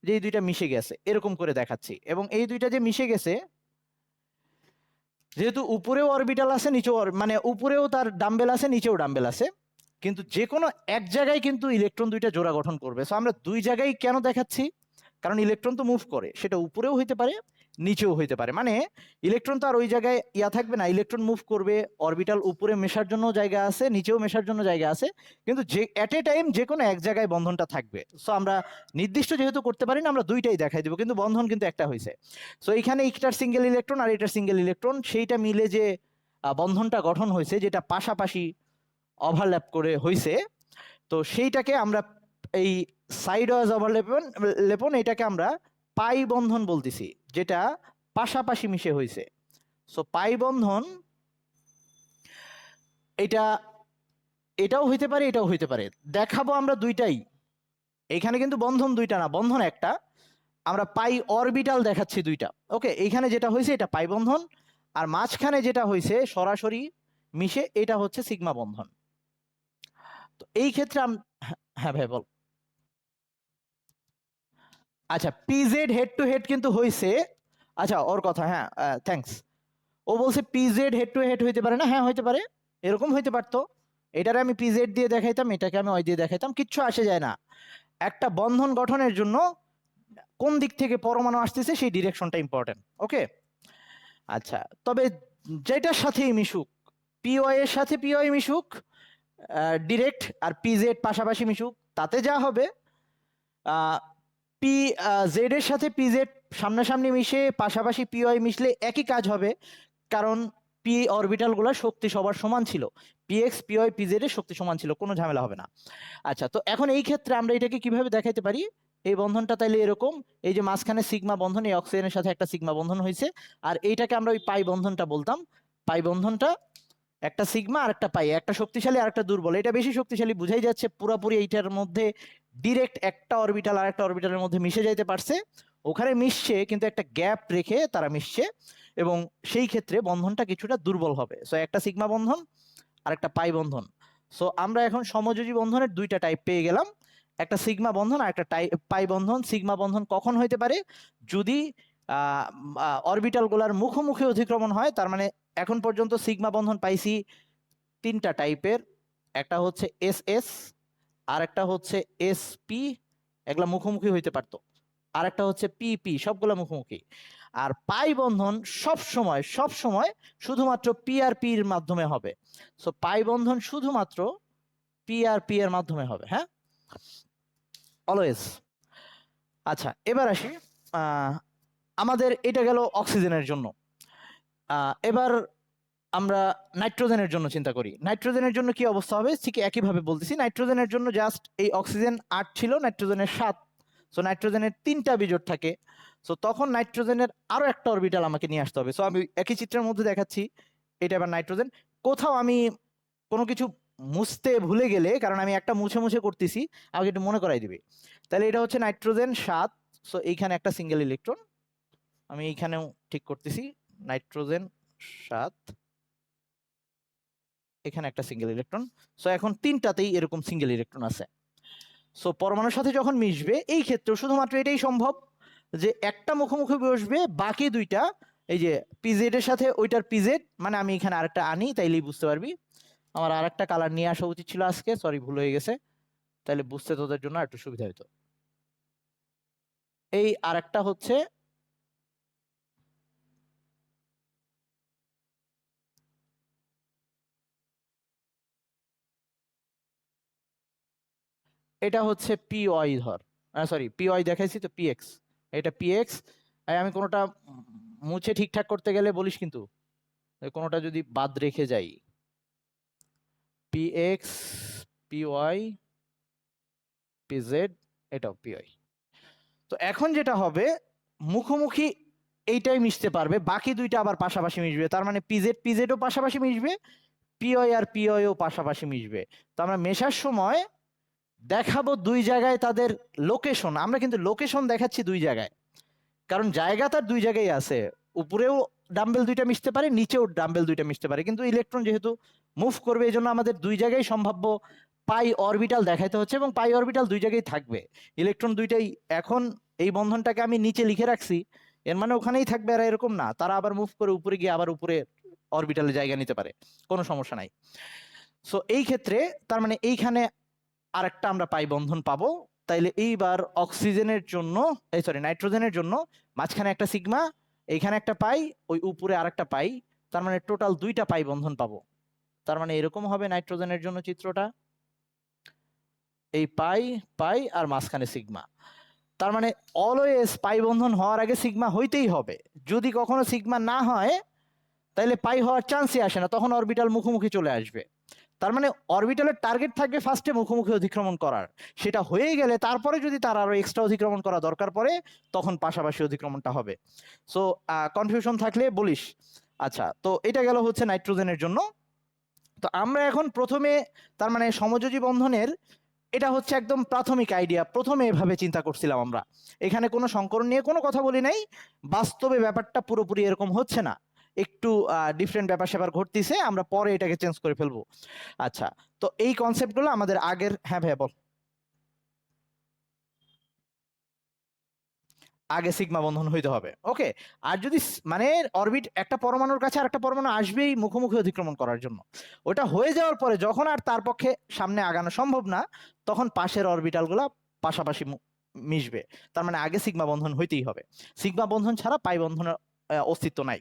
যে এই দুইটা মিশে গেছে, এরকম করে দেখাচ্ছি। এবং এই দুইটা যে মিশে গেছে, যেহেতু উপরেও অরবিটাল আছে নিচেও মানে উপরেও তার ডাম্বেল আছে নিচেও ডাম্বেল আছে, কিন্তু যে কোনো এক জায়গায় কিন্তু ইলেকট্রন দুইটা জোড়া গঠন করবে। সো আমরা দুই জায়গায় কেন দেখাচ্ছি, কারণ ইলেকট্রন তো মুভ করে, সেটা উপরেও হইতে পারে নিচেও হইতে পারে। মানে ইলেকট্রন তো আর ওই জায়গায় থাকবে না, ইলেকট্রন মুভ করবে, অরবিটাল উপরে মেশার জন্য জায়গা আছে, নিচেও মেশার জন্য জায়গা আছে, কিন্তু যে এট এ টাইম যে কোনো এক জায়গায় বন্ধনটা থাকবে। সো আমরা নির্দিষ্ট যেহেতু করতে পারি না, আমরা দুইটাই দেখাই দেবো, কিন্তু বন্ধন কিন্তু একটা হয়েছে। সো এখানে এইটার সিঙ্গেল ইলেকট্রন আর এটার সিঙ্গেল ইলেকট্রন, সেইটা মিলে যে বন্ধনটা গঠন হয়েছে, যেটা পাশাপাশি ওভারল্যাপ করে হয়েছে, তো সেইটাকে আমরা এই সাইড ওয়াইজ ওভারলেপন এটাকে আমরা পাই বন্ধন বলতেছি, যেটা পাশাপাশি মিশে হয়েছে। সো পাই বন্ধন এটা, এটাও হইতে পারে এটাও হইতে পারে, দেখাবো আমরা দুইটাই। এখানে কিন্তু বন্ধন দুইটা না, বন্ধন একটা। আমরা পাই অরবিটাল দেখাচ্ছি দুইটা। ওকে, এইখানে যেটা হয়েছে এটা পাই বন্ধন, আর মাঝখানে যেটা হয়েছে সরাসরি মিশে এটা হচ্ছে সিগমা বন্ধন। তো এই ক্ষেত্রে হ্যাঁ ভাই বল। আচ্ছা, পিজেড হেড টু হেড কিন্তু হয়েছে। আচ্ছা ওর কথা, হ্যাঁ থ্যাঙ্কস। ও বলছে পিজেড হেড টু হেড হইতে পারে না, হ্যাঁ হইতে পারে, এরকম হইতে পারতো। এটারে আমি পিজেড দিয়ে দেখাইতাম, এটাকে আমি ওই দিয়ে দেখাইতাম, কিচ্ছু আসে যায় না। একটা বন্ধন গঠনের জন্য কোন দিক থেকে পরমাণু আসতেছে সেই ডিরেকশনটা ইম্পর্টেন্ট। ওকে, আচ্ছা, তবে যেটার সাথেই মিশুক, পিওয়াই এর সাথে পিওয়াই মিশুক ডিরেক্ট, আর পিজেড পাশাপাশি মিশুক, তাতে যা হবে পি জেড এর সাথে পিজেড সামনাসামনি মিশে পাশাপাশি পিওয়াই মিশলে একই কাজ হবে, কারণ পি অরবিটালগুলোর শক্তি সবার সমান ছিল, পিএক্স পিওয়াই পিজেড এর শক্তি সমান ছিল, কোনো ঝামেলা হবে না। আচ্ছা, তো এখন এই ক্ষেত্রে আমরা এটাকে কিভাবে দেখাইতে পারি, এই বন্ধনটা তাইলে এরকম, এই যে মাঝখানে সিগমা বন্ধন, এই অক্সিজেনের সাথে একটা সিগমা বন্ধন হয়েছে, আর এইটাকে আমরা ওই পাই বন্ধনটা বলতাম। পাই বন্ধনটা একটা সিগমা আর একটা পাই, একটা শক্তিশালী আর একটা দুর্বল, এটা বেশি শক্তিশালী বুঝাই যাচ্ছে, পুরোপুরি এইটার মধ্যে ডিরেক্ট একটা অরবিটাল আর একটা অরবিটালের মধ্যে মিশে যাইতে পারছে, ওখানে মিশছে কিন্তু একটা গ্যাপ রেখে তারা মিশছে, এবং সেই ক্ষেত্রে বন্ধনটা কিছুটা দুর্বল হবে। সো একটা সিগমা বন্ধন আর একটা পাই বন্ধন। সো আমরা এখন সমযোজী বন্ধনের দুইটা টাইপ পেয়ে গেলাম, একটা সিগমা বন্ধন আর একটা পাই বন্ধন। সিগমা বন্ধন কখন হইতে পারে, যদি অরবিটাল গুলার মুখোমুখি অধিক্রমণ হয়, তার মানে এখন পর্যন্ত সিগমা বন্ধন পাইছি তিনটা টাইপের, একটা হচ্ছে এস এস, আর একটা হচ্ছে এস পি, এগুলা মুখোমুখি হইতে পারতো, আর একটা হচ্ছে পি পি, সবগুলা মুখোমুখি। আর পাই বন্ধন সব সময় শুধুমাত্র পি আর পি এর মাধ্যমে হবে। সো পাই বন্ধন শুধুমাত্র পি আর পি এর মাধ্যমে হবে, হ্যাঁ, অলওয়েজ। আচ্ছা, এবার আসি, আমাদের এটা গেল অক্সিজেনের জন্য। এবার আমরা নাইট্রোজেনের জন্য চিন্তা করি। নাইট্রোজেনের জন্য কি অবস্থা হবে, ঠিক একইভাবে বলতেছি। নাইট্রোজেনের জন্য জাস্ট এই অক্সিজেন 8 ছিল, নাইট্রোজেনের 7। সো নাইট্রোজেনের 3টা বিজোড় থাকে। সো তখন নাইট্রোজেনের আরো একটা অরবিটাল আমাকে নিয়ে আসতে হবে। সো আমি একই চিত্রের মধ্যে দেখাচ্ছি, এটা এবার নাইট্রোজেন। কোথাও আমি কোনো কিছু মুছতে ভুলে গেলে, কারণ আমি একটা মুছে মুছে করতেছি, আমাকে একটু মনে করাই দিবে। তাহলে এটা হচ্ছে নাইট্রোজেন 7, সো এইখানে একটা সিঙ্গেল ইলেকট্রন, আমি এইখানেও ঠিক করতেছি, নাইট্রোজেন 7, এখানে একটা সিঙ্গেল ইলেকট্রন। সো এখন তিনটাতেই এরকম সিঙ্গেল ইলেকট্রন আছে। সো পরমাণুর সাথে যখন মিশবে, এই ক্ষেত্রে শুধুমাত্র এটাই সম্ভব যে একটা মুখোমুখি বসবে, বাকি দুইটা এই যে পিজেড এর সাথে ওইটার পিজেড, মানে আমি এখানে আরেকটা আনি তাইলেই বুঝতে পারবি। আমার আরেকটা কালার নিয়ে আসা উচিত ছিল আজকে, সরি ভুল হয়ে গেছে, তাহলে বুঝতে তোদের জন্য একটু সুবিধা হতো। এই আরেকটা হচ্ছে এটা হচ্ছে পিওয়াই, ধর সরি পিওয়াই দেখাইছি তো, পিএক্স, এটা পিএক্স। আমি কোনোটা মুছে ঠিকঠাক করতে গেলে বলিস কিন্তু, কোনোটা যদি বাদ রেখে যাই, পিএক্স, পিওয়াই, পিজেড, এটাও পিওয়াই। তো এখন যেটা হবে, মুখোমুখি এইটাই মিশতে পারবে, বাকি দুইটা আবার পাশাপাশি মিশবে, তার মানে পিজেড পিজেডও পাশাপাশি মিশবে, পিওয়াই আর পিওয়াইও পাশাপাশি মিশবে। তো আমরা মেশার সময় দেখাবো দুই জায়গায় তাদের লোকেশন, আমরা কিন্তু লোকেশন দেখাচ্ছি দুই জায়গায়, কারণ জায়গা তার দুই জায়গায় আছে, উপরেও ডাম্বেল দুইটা মিশতে পারে, নিচেও ডাম্বেল দুইটা মিশতে পারে, কিন্তু ইলেকট্রন যেহেতু মুভ করবে, এই জন্য আমাদের দুই জায়গায় সম্ভাব্য পাই অরবিটাল দেখাইতে হচ্ছে, এবং পাই অরবিটাল দুই জায়গায় থাকবে, ইলেকট্রন দুইটাই। এখন এই বন্ধনটাকে আমি নিচে লিখে রাখছি, এর মানে ওখানেই থাকবে, আর এরকম না, তারা আবার মুভ করে উপরে গিয়ে আবার উপরে অরবিটালে জায়গা নিতে পারে, কোনো সমস্যা নাই। সো এই ক্ষেত্রে তার মানে এইখানে আরেকটা আমরা পাই বন্ধন পাবো। তাইলে এইবার অক্সিজেনের জন্য, এই সরি নাইট্রোজেনের জন্য মাঝখানে একটা সিগমা, এইখানে একটা পাই, ওই উপরে আরেকটা পাই, তার মানে টোটাল দুইটা পাই বন্ধন পাবো। তার মানে এরকম হবে নাইট্রোজেনের জন্য চিত্রটা, এই পাই পাই আর মাঝখানে সিগমা। তার মানে অলওয়েজ পাই বন্ধন হওয়ার আগে সিগমা হইতেই হবে, যদি কখনো সিগমা না হয় তাহলে পাই হওয়ার চান্সই আসে না, তখন অরবিটাল মুখোমুখি চলে আসবে। তার মানে অরবিটালের টার্গেট থাকবে ফার্স্টে মুখোমুখি অতিক্রমণ করার, সেটা হয়ে গেলে তারপরে যদি তার আরো এক্সট্রা অতিক্রমণ করা দরকার পড়ে, তখন পাশাপাশি অতিক্রমণটা হবে। সো কনফিউশন থাকলে বলিস। আচ্ছা, তো এটা গেল হচ্ছে নাইট্রোজেনের জন্য। তো আমরা এখন প্রথমে, তার মানে সমযোজী বন্ধনের এটা হচ্ছে একদম প্রাথমিক আইডিয়া, প্রথমে এভাবে চিন্তা করছিলাম আমরা, এখানে কোনো সংকরণ নিয়ে কোনো কথা বলি নাই, বাস্তবে ব্যাপারটা পুরোপুরি এরকম হচ্ছে না, একটু ডিফারেন্ট ব্যাপার স্যাপার ঘটতেছে, আমরা পরে এটাকে চেঞ্জ করে ফেলবো। আচ্ছা, তো এই কনসেপ্টগুলো আমাদের আগের, হ্যাঁ ভাইয়া বল, আগে সিগমা বন্ধন হইতে হবে, ওকে। আর যদি মানে অরবিট একটা পরমাণুর কাছে আর একটা পরমাণু আসবেই মুখোমুখি অতিক্রমণ করার জন্য, ওটা হয়ে যাওয়ার পরে যখন আর তার পক্ষে সামনে আগানো সম্ভব না, তখন পাশের অরবিটালগুলো পাশাপাশি মিশবে, তার মানে আগে সিগমা বন্ধন হইতেই হবে, সিগমা বন্ধন ছাড়া পাই বন্ধনের অস্তিত্ব নাই।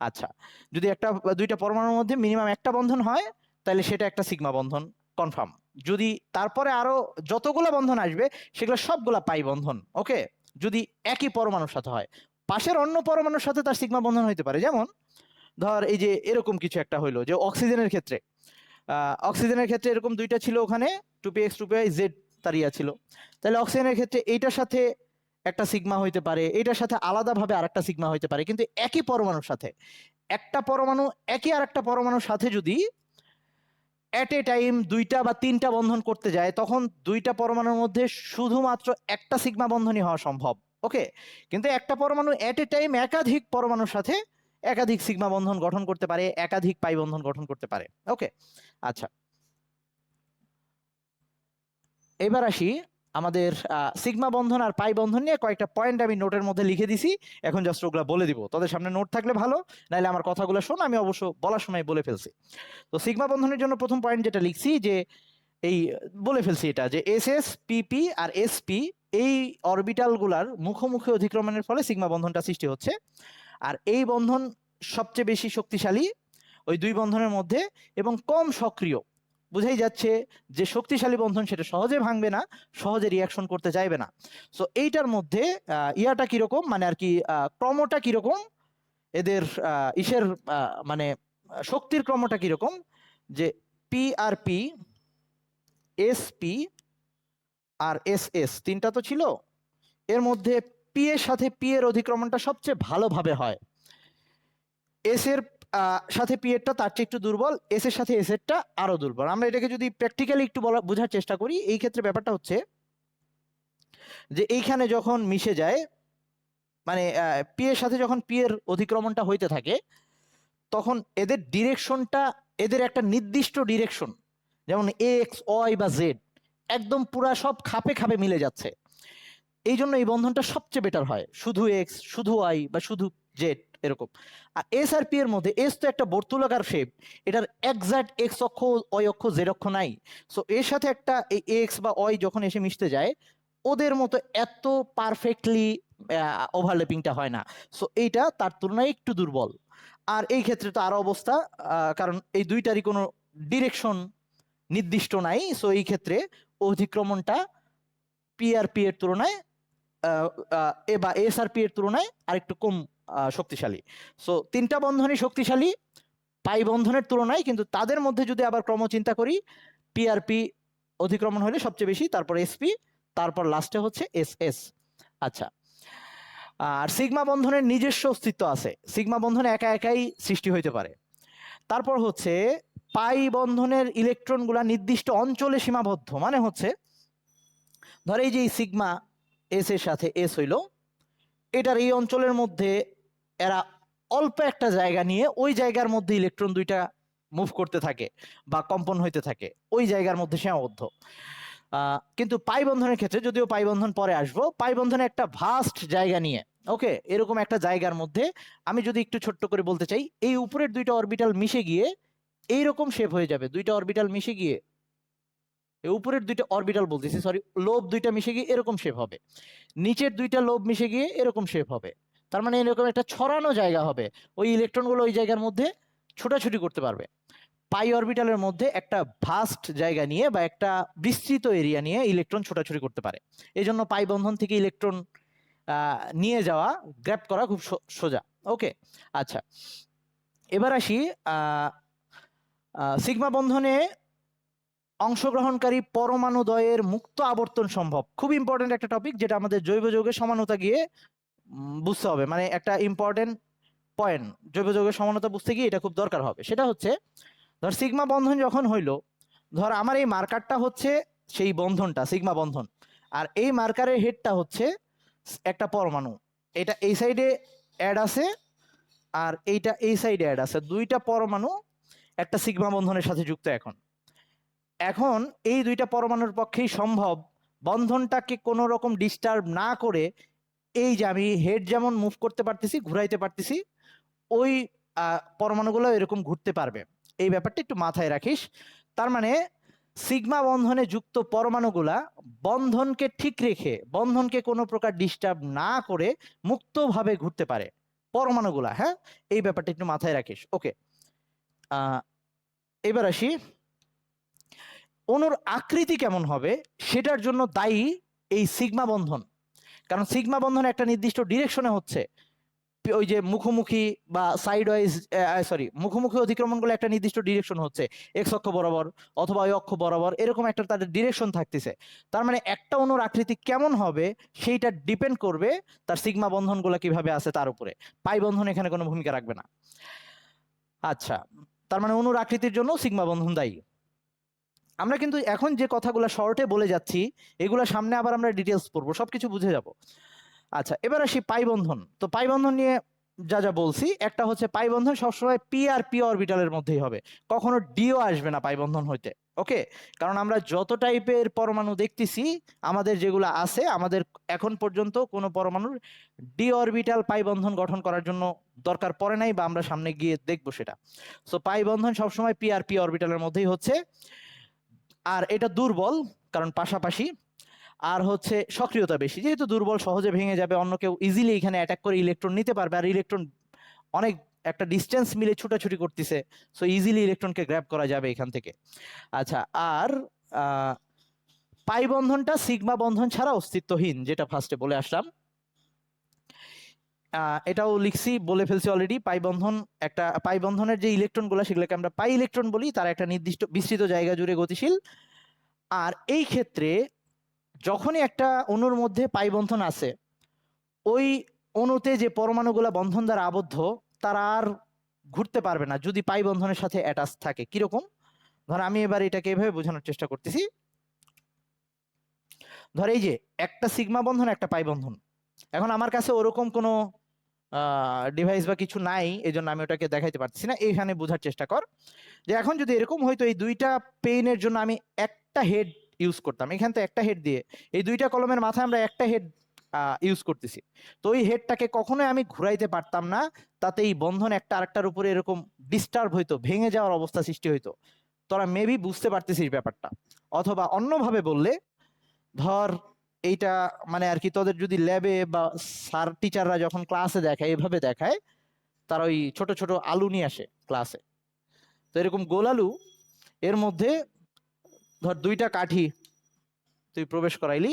আচ্ছা, যদি একটা দুইটা পরমাণুর মধ্যে মিনিমাম একটা বন্ধন হয়, তাহলে সেটা একটা সিগমা বন্ধন কনফার্ম। যদি তারপরে আরো যতগুলো বন্ধন আসবে, সেগুলো সবগুলা পাই বন্ধন, ওকে। যদি একই পরমাণুর সাথে হয়, পাশের অন্য পরমাণুর সাথে তার সিগমা বন্ধন হইতে পারে, যেমন ধর এই যে এরকম কিছু একটা হইলো, যে অক্সিজেনের ক্ষেত্রে, অক্সিজেনের ক্ষেত্রে এরকম দুইটা ছিল ওখানে, 2px 2py জেড তার ইয়া ছিল, তাহলে অক্সিজেনের ক্ষেত্রে এইটার সাথে একটা সিগমা হইতে পারে, এইটার সাথে আলাদাভাবে আরেকটা সিগমা হইতে পারে, কিন্তু একই পরমাণুর সাথে একটা পরমাণু একই আরেকটা পরমাণুর সাথে যদি এট এ টাইম দুইটা বা তিনটা বন্ধন করতে যায়, তখন দুইটা পরমাণুর মধ্যে শুধুমাত্র একটা সিগমা বন্ধনই হওয়া সম্ভব, ওকে। কিন্তু একটা পরমাণু এট এ টাইম একাধিক পরমাণুর সাথে একাধিক সিগমা বন্ধন গঠন করতে পারে, একাধিক পাই বন্ধন গঠন করতে পারে, ওকে। আচ্ছা, এবার আসি আমাদের সিগমা বন্ধন আর পাই বন্ধন নিয়ে কয়েকটা পয়েন্ট আমি নোটের মধ্যে লিখে দিছি, এখন জাস্ট ওগুলা বলে দিব, তোদের সামনে নোট থাকলে ভালো, নাহলে আমার কথাগুলো শোন, আমি অবশ্য বলার সময় বলে ফেলছি। তো সিগমা বন্ধনের জন্য প্রথম পয়েন্ট যেটা লিখছি, যে এই বলে ফেলছি এটা, যে এস এস পিপি আর এসপি, এই অরবিটাল গুলার মুখোমুখি অধিক্রমণের ফলে সিগমা বন্ধনটা সৃষ্টি হচ্ছে, আর এই বন্ধন সবচেয়ে বেশি শক্তিশালী ওই দুই বন্ধনের মধ্যে এবং কম সক্রিয়, বুঝাই যাচ্ছে যে শক্তিশালী বন্ধন সেটা সহজে ভাঙবে না, সহজে রিয়াকশন করতে চাইবে না। সো এইটার মধ্যে ইয়াটা কিরকম, মানে আর কি ক্রমটা কিরকম, এদের ইসের মানে শক্তির ক্রমটা কিরকম, যে পি আর পি, এসপি আর এস এস তিনটা তো ছিল, এর মধ্যে পি এর সাথে পি এর অধিক্রমণটা সবচেয়ে ভালোভাবে হয়, এস এর সাথে পি এরটা তার চেয়ে একটু দুর্বল, এস এর সাথে এস এরটা আরো দুর্বল। আমরা এটাকে যদি প্র্যাকটিক্যালি একটু বোঝার চেষ্টা করি, এই ক্ষেত্রে ব্যাপারটা হচ্ছে যে এইখানে যখন মিশে যায়, মানে পি এর সাথে যখন পি এর অধিক্রমণটা হইতে থাকে, তখন এদের ডিরেকশনটা, এদের একটা নির্দিষ্ট ডিরেকশন, যেমন এক্স ওয়াই বা জেড, একদম পুরা সব খাপে খাপে মিলে যাচ্ছে। এই জন্য এই বন্ধনটা সবচেয়ে বেটার হয়, শুধু এক্স, শুধু ওয়াই বা শুধু জেড এরকম। আর এস আর পি এর মধ্যে, এস তো একটা বর্তুলাকার শেপ, এটার এক্সাক্ট এক্স অক্ষ, ওয়াই অক্ষ, জেড অক্ষ নাই। সো এর সাথে একটা এই এক্স বা ওয়াই যখন এসে মিশতে যায়, ওদের মতো এত পারফেক্টলি ওভারল্যাপিংটা হয় না। সো এইটা তার তুলনায় একটু দুর্বল। আর এই ক্ষেত্রে তো আরো অবস্থা, কারণ এই দুইটারই কোনো ডিরেকশন নির্দিষ্ট নাই। সো এই ক্ষেত্রে অধিক্রমণটা পি আর পি এর তুলনায় এ বা এস আর পি এর তুলনায় আরেকটু কম শক্তিশালী। সো তিনটা বন্ধনই শক্তিশালী পাই বন্ধনের তুলনায়, কিন্তু তাদের মধ্যে যদি আবার ক্রম চিন্তা করি, পি আর পি অধিক্রমণ হলে সবচেয়ে বেশি, তারপর এসপি, তারপর লাস্টে হচ্ছে এস এস। আচ্ছা, আর সিগমা বন্ধনের নিজস্ব অস্তিত্ব আছে, সিগমা বন্ধন একা একাই সৃষ্টি হইতে পারে। তারপর হচ্ছে পাই বন্ধনের ইলেকট্রনগুলা নির্দিষ্ট অঞ্চলে সীমাবদ্ধ, মানে হচ্ছে ধর এই যে সিগমা এস এর সাথে এস হইল, এটার এই অঞ্চলের মধ্যে এরা অল্প একটা জায়গা নিয়ে ওই জায়গার মধ্যে ইলেকট্রন দুইটা মুভ করতে থাকে বা কম্পন হইতে থাকে, ওই জায়গার মধ্যে সীমাবদ্ধ। কিন্তু পাই বন্ধনের ক্ষেত্রে, যদিও পাই বন্ধন পরে আসবো, পাই বন্ধনে একটা ভাস্ট জায়গা নিয়ে, ওকে, এরকম একটা জায়গার মধ্যে আমি যদি একটু ছোট্ট করে বলতে চাই, এই উপরের দুইটা অরবিটাল মিশে গিয়ে এইরকম শেপ হয়ে যাবে, দুইটা অরবিটাল মিশে গিয়ে, উপরের দুইটা অরবিটাল বলতেছি, সরি, লোব দুইটা মিশে গিয়ে এরকম শেপ হবে, নিচের দুইটা লোব মিশে গিয়ে এরকম শেপ হবে। তার মানে এরকম একটা ছড়ানো জায়গা হবে, ওই ইলেকট্রনগুলো ওই জায়গার মধ্যে ছোটাছুটি করতে পারবে। পাই অরবিটালের মধ্যে একটা ভাস্ট জায়গা নিয়ে বা একটা বিস্তৃত এরিয়া নিয়ে ইলেকট্রন ছোটাছুটি করতে পারে। এই জন্য পাই বন্ধন থেকে ইলেকট্রন নিয়ে যাওয়া, গ্র্যাব করা খুব সোজা। ওকে, আচ্ছা, এবার আসি সিগমা বন্ধনে অংশগ্রহণকারী পরমাণুদ্বয়ের মুক্ত আবর্তন সম্ভব। খুব ইম্পর্টেন্ট একটা টপিক, যেটা আমাদের জৈব যৌগের সমানতা গিয়ে বুঝতে হবে, মানে একটা ইম্পর্টেন্ট পয়েন্ট, জৈব যৌগের সমানতা বুঝতে গিয়ে এটা খুব দরকার হবে। সেটা হচ্ছে, ধর সিগমা বন্ধন যখন হইলো, ধর আমার এই মার্কারটা হচ্ছে সেই বন্ধনটা সিগমা বন্ধন, আর এই মার্কারের হেডটা হচ্ছে একটা পরমাণু, এটা এই সাইডে অ্যাড আছে আর এইটা এই সাইডে অ্যাড আছে, দুইটা পরমাণু একটা সিগমা বন্ধনের সাথে যুক্ত। এখন এই দুইটা পরমাণুর পক্ষেই সম্ভব বন্ধনটাকে কোনো রকম ডিস্টার্ব না করে, এই যে আমি হেড যেমন মুভ করতে পারতেছি, ঘুরাইতে পারতেছি, ওই পরমাণুগুলো এরকম ঘুরতে পারবে। এই ব্যাপারটা একটু মাথায় রাখিস। তার মানে সিগমা বন্ধনে যুক্ত পরমাণুগুলা বন্ধনকে ঠিক রেখে, বন্ধনকে কোনো প্রকার ডিস্টার্ব না করে মুক্তভাবে ঘুরতে পারে পরমাণুগুলা। হ্যাঁ, এই ব্যাপারটা একটু মাথায় রাখিস। ওকে, এবার আসি, অণুর আকৃতি কেমন হবে সেটার জন্য দায়ী এই সিগমা বন্ধন। কারণ সিগমা বন্ধন একটা নির্দিষ্ট ডিরেকশনে হচ্ছে, ওই যে মুখোমুখি বা সাইড ওয়াইজ, সরি, মুখোমুখি অধিক্রমণগুলো একটা নির্দিষ্ট ডিরেকশন হচ্ছে, এক্স অক্ষ বরাবর অথবা ওই অক্ষ বরাবর, এরকম একটা তাদের ডিরেকশন থাকতেছে। তার মানে একটা অণুর আকৃতি কেমন হবে সেইটা ডিপেন্ড করবে তার সিগমা বন্ধনগুলো কিভাবে আছে তার উপরে। পাই বন্ধন এখানে কোনো ভূমিকা রাখবে না। আচ্ছা, তার মানে অণুর আকৃতির জন্য সিগমা বন্ধন দায়ী। আমরা কিন্তু এখন যে কথাগুলো শর্টে বলে যাচ্ছি, এগুলো সামনে আবার আমরা ডিটেলস পড়বো, সবকিছু বুঝে যাব। আচ্ছা, এবার আসি পাই বন্ধন। তো পাই বন্ধন নিয়ে যা যা বলছি, একটা হচ্ছে পাই বন্ধন সবসময় পি আর পি অরবিটালের মধ্যেই হবে, কখনো ডিও আসবে না পাই বন্ধন হইতে। ওকে, কারণ আমরা যত টাইপের পরমাণু দেখতেছি, আমাদের যেগুলো আছে, আমাদের এখন পর্যন্ত কোনো পরমাণুর ডি অরবিটাল পাই বন্ধন গঠন করার জন্য দরকার পড়ে নাই, বা আমরা সামনে গিয়ে দেখবো সেটা। সো পাই বন্ধন সবসময় পি আর পি অরবিটালের মধ্যেই হচ্ছে। আর এটা দুর্বল কারণ পাশাপাশি, আর হচ্ছে সক্রিয়তা বেশি, যেহেতু দুর্বল সহজে ভেঙে যাবে, অন্য কেউ ইজিলি এখানে অ্যাটাক করে ইলেকট্রন নিতে পারবে, আর ইলেকট্রন অনেক একটা ডিস্টেন্স মিলে ছুটাছুটি করতেছে, সো ইজিলি ইলেকট্রনকে গ্র্যাব করা যাবে এখান থেকে। আচ্ছা, আর পাই বন্ধনটা সিগমা বন্ধন ছাড়া অস্তিত্বহীন, যেটা ফার্স্টে বলে আসলাম। এটাও লিখছি, বলে ফেলছি অলরেডি। পাই বন্ধন, একটা পাই বন্ধনের যে ইলেকট্রনগুলো, সেগুলোকে আমরা পাই ইলেকট্রন বলি, তারা একটা নির্দিষ্ট বিস্তৃত জায়গা জুড়ে গতিশীল। আর এই ক্ষেত্রে যখনই একটা অণুর মধ্যে পাই বন্ধন আছে, ওই অণুতে যে পরমাণুগুলো বন্ধন দ্বারা আবদ্ধ, তারা আর ঘুরতে পারবে না যদি পাই বন্ধনের সাথে অ্যাটাচ থাকে। কিরকম? ধর আমি এবার এটাকে এভাবে বোঝানোর চেষ্টা করতেছি। ধর এই যে একটা সিগমা বন্ধন একটা পাই বন্ধন, এখন আমার কাছে ওরকম কোনো ডিভাইস বা কিছু নাই, এই জন্য আমি ওটাকে দেখাইতে পারতেছি না। এইখানে বোঝার চেষ্টা কর যে এখন যদি এরকম হয়তো এই দুইটা পেইনের জন্য আমি একটা হেড ইউজ করতাম, এখান থেকে একটা হেড দিয়ে এই দুইটা কলমের মাথায় আমরা একটা হেড ইউজ করতেছি, তো ওই হেডটাকে কখনোই আমি ঘুরাইতে পারতাম না, তাতে এই বন্ধন একটা আরেকটার উপরে এরকম ডিস্টার্ব হইতো, ভেঙে যাওয়ার অবস্থা সৃষ্টি হইতো। তোরা মেবি বুঝতে পারতেছিস ব্যাপারটা। অথবা অন্যভাবে বললে ধর এইটা মানে আর কি, তোদের যদি ল্যাবে বা স্যার টিচাররা যখন ক্লাসে দেখায় এভাবে দেখায়, তারা ওই ছোট ছোট আলু নিয়ে আসে ক্লাসে, তো এরকম গোল আলু, এর মধ্যে ধর দুইটা কাঠি তুই প্রবেশ করাইলি,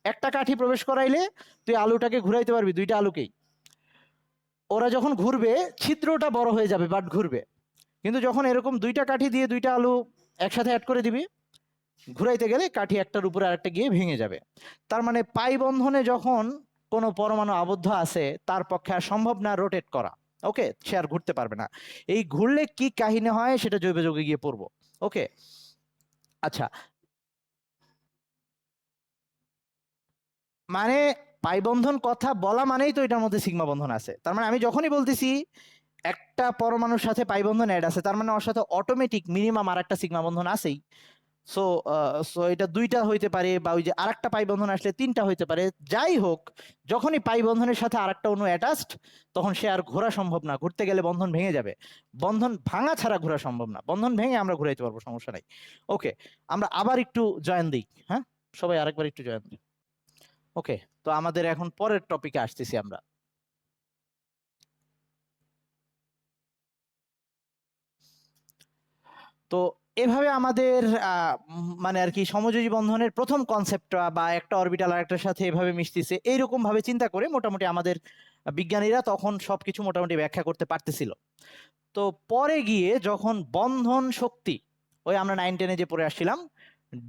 একটা কাঠি প্রবেশ করাইলে তুই আলুটাকে ঘুরাইতে পারবি দুইটা আলুকেই। ওরা যখন ঘুরবে ছিদ্রটা বড় হয়ে যাবে বাট ঘুরবে, কিন্তু যখন এরকম দুইটা কাঠি দিয়ে দুইটা আলু একসাথে অ্যাড করে দিবি, ঘুরাইতে গেলে কাঠি একটার উপরে আরেকটা গিয়ে ভেঙে যাবে। তার মানে পাই বন্ধনে যখন কোনো পরমাণু আবদ্ধ আছে তার পক্ষে আর সম্ভব না রোটেট করা, ওকে, সে আর ঘুরতে পারবে না। এই ঘুরলে কি কাহিনী হয় সেটা জৈব যৌগে গিয়ে পড়বো, ওকে। আচ্ছা, মানে পাই বন্ধন কথা বলা মানেই তো এটার মধ্যে সিগমা বন্ধন আছে, তার মানে আমি যখনই বলতেছি একটা পরমাণুর সাথে পাই বন্ধন অ্যাড আছে, তার মানে ওর সাথে অটোমেটিক মিনিমাম আর একটা সিগমা বন্ধন আছেই। সো সো এটা দুইটা হইতে পারে, বা ওই যে আরেকটা পাই বন্ধন আসলে তিনটা হইতে পারে, যাই হোক, যখনই পাই বন্ধনের সাথে আরেকটা অণু অ্যাটাচড, তখন সে আর ঘোরা সম্ভব না, ঘুরতে গেলে বন্ধন ভেঙে যাবে। বন্ধন ভাঙা ছাড়া ঘোরা সম্ভব না, বন্ধন ভেঙে আমরা ঘুরাইতে পারবো, সমস্যা নাই। ওকে, আমরা আবার একটু জয়েন দিই, হ্যাঁ, সবাই আরেকবার একটু জয়েন দিই। ওকে, তো আমাদের এখন পরের টপিকে আসতেছি আমরা। তো এভাবে আমাদের মানে আর কি সমযোজী বন্ধনের প্রথম কনসেপ্টটা, বা একটা অরবিটাল আরেকটার সাথে এভাবে মিশতেছে এইরকম ভাবে চিন্তা করে মোটামুটি আমাদের বিজ্ঞানীরা তখন সবকিছু মোটামুটি ব্যাখ্যা করতে পারতেছিল। তো পরে গিয়ে যখন বন্ধন শক্তি, ওই আমরা 9-10-এ যে পড়ে আসছিলাম,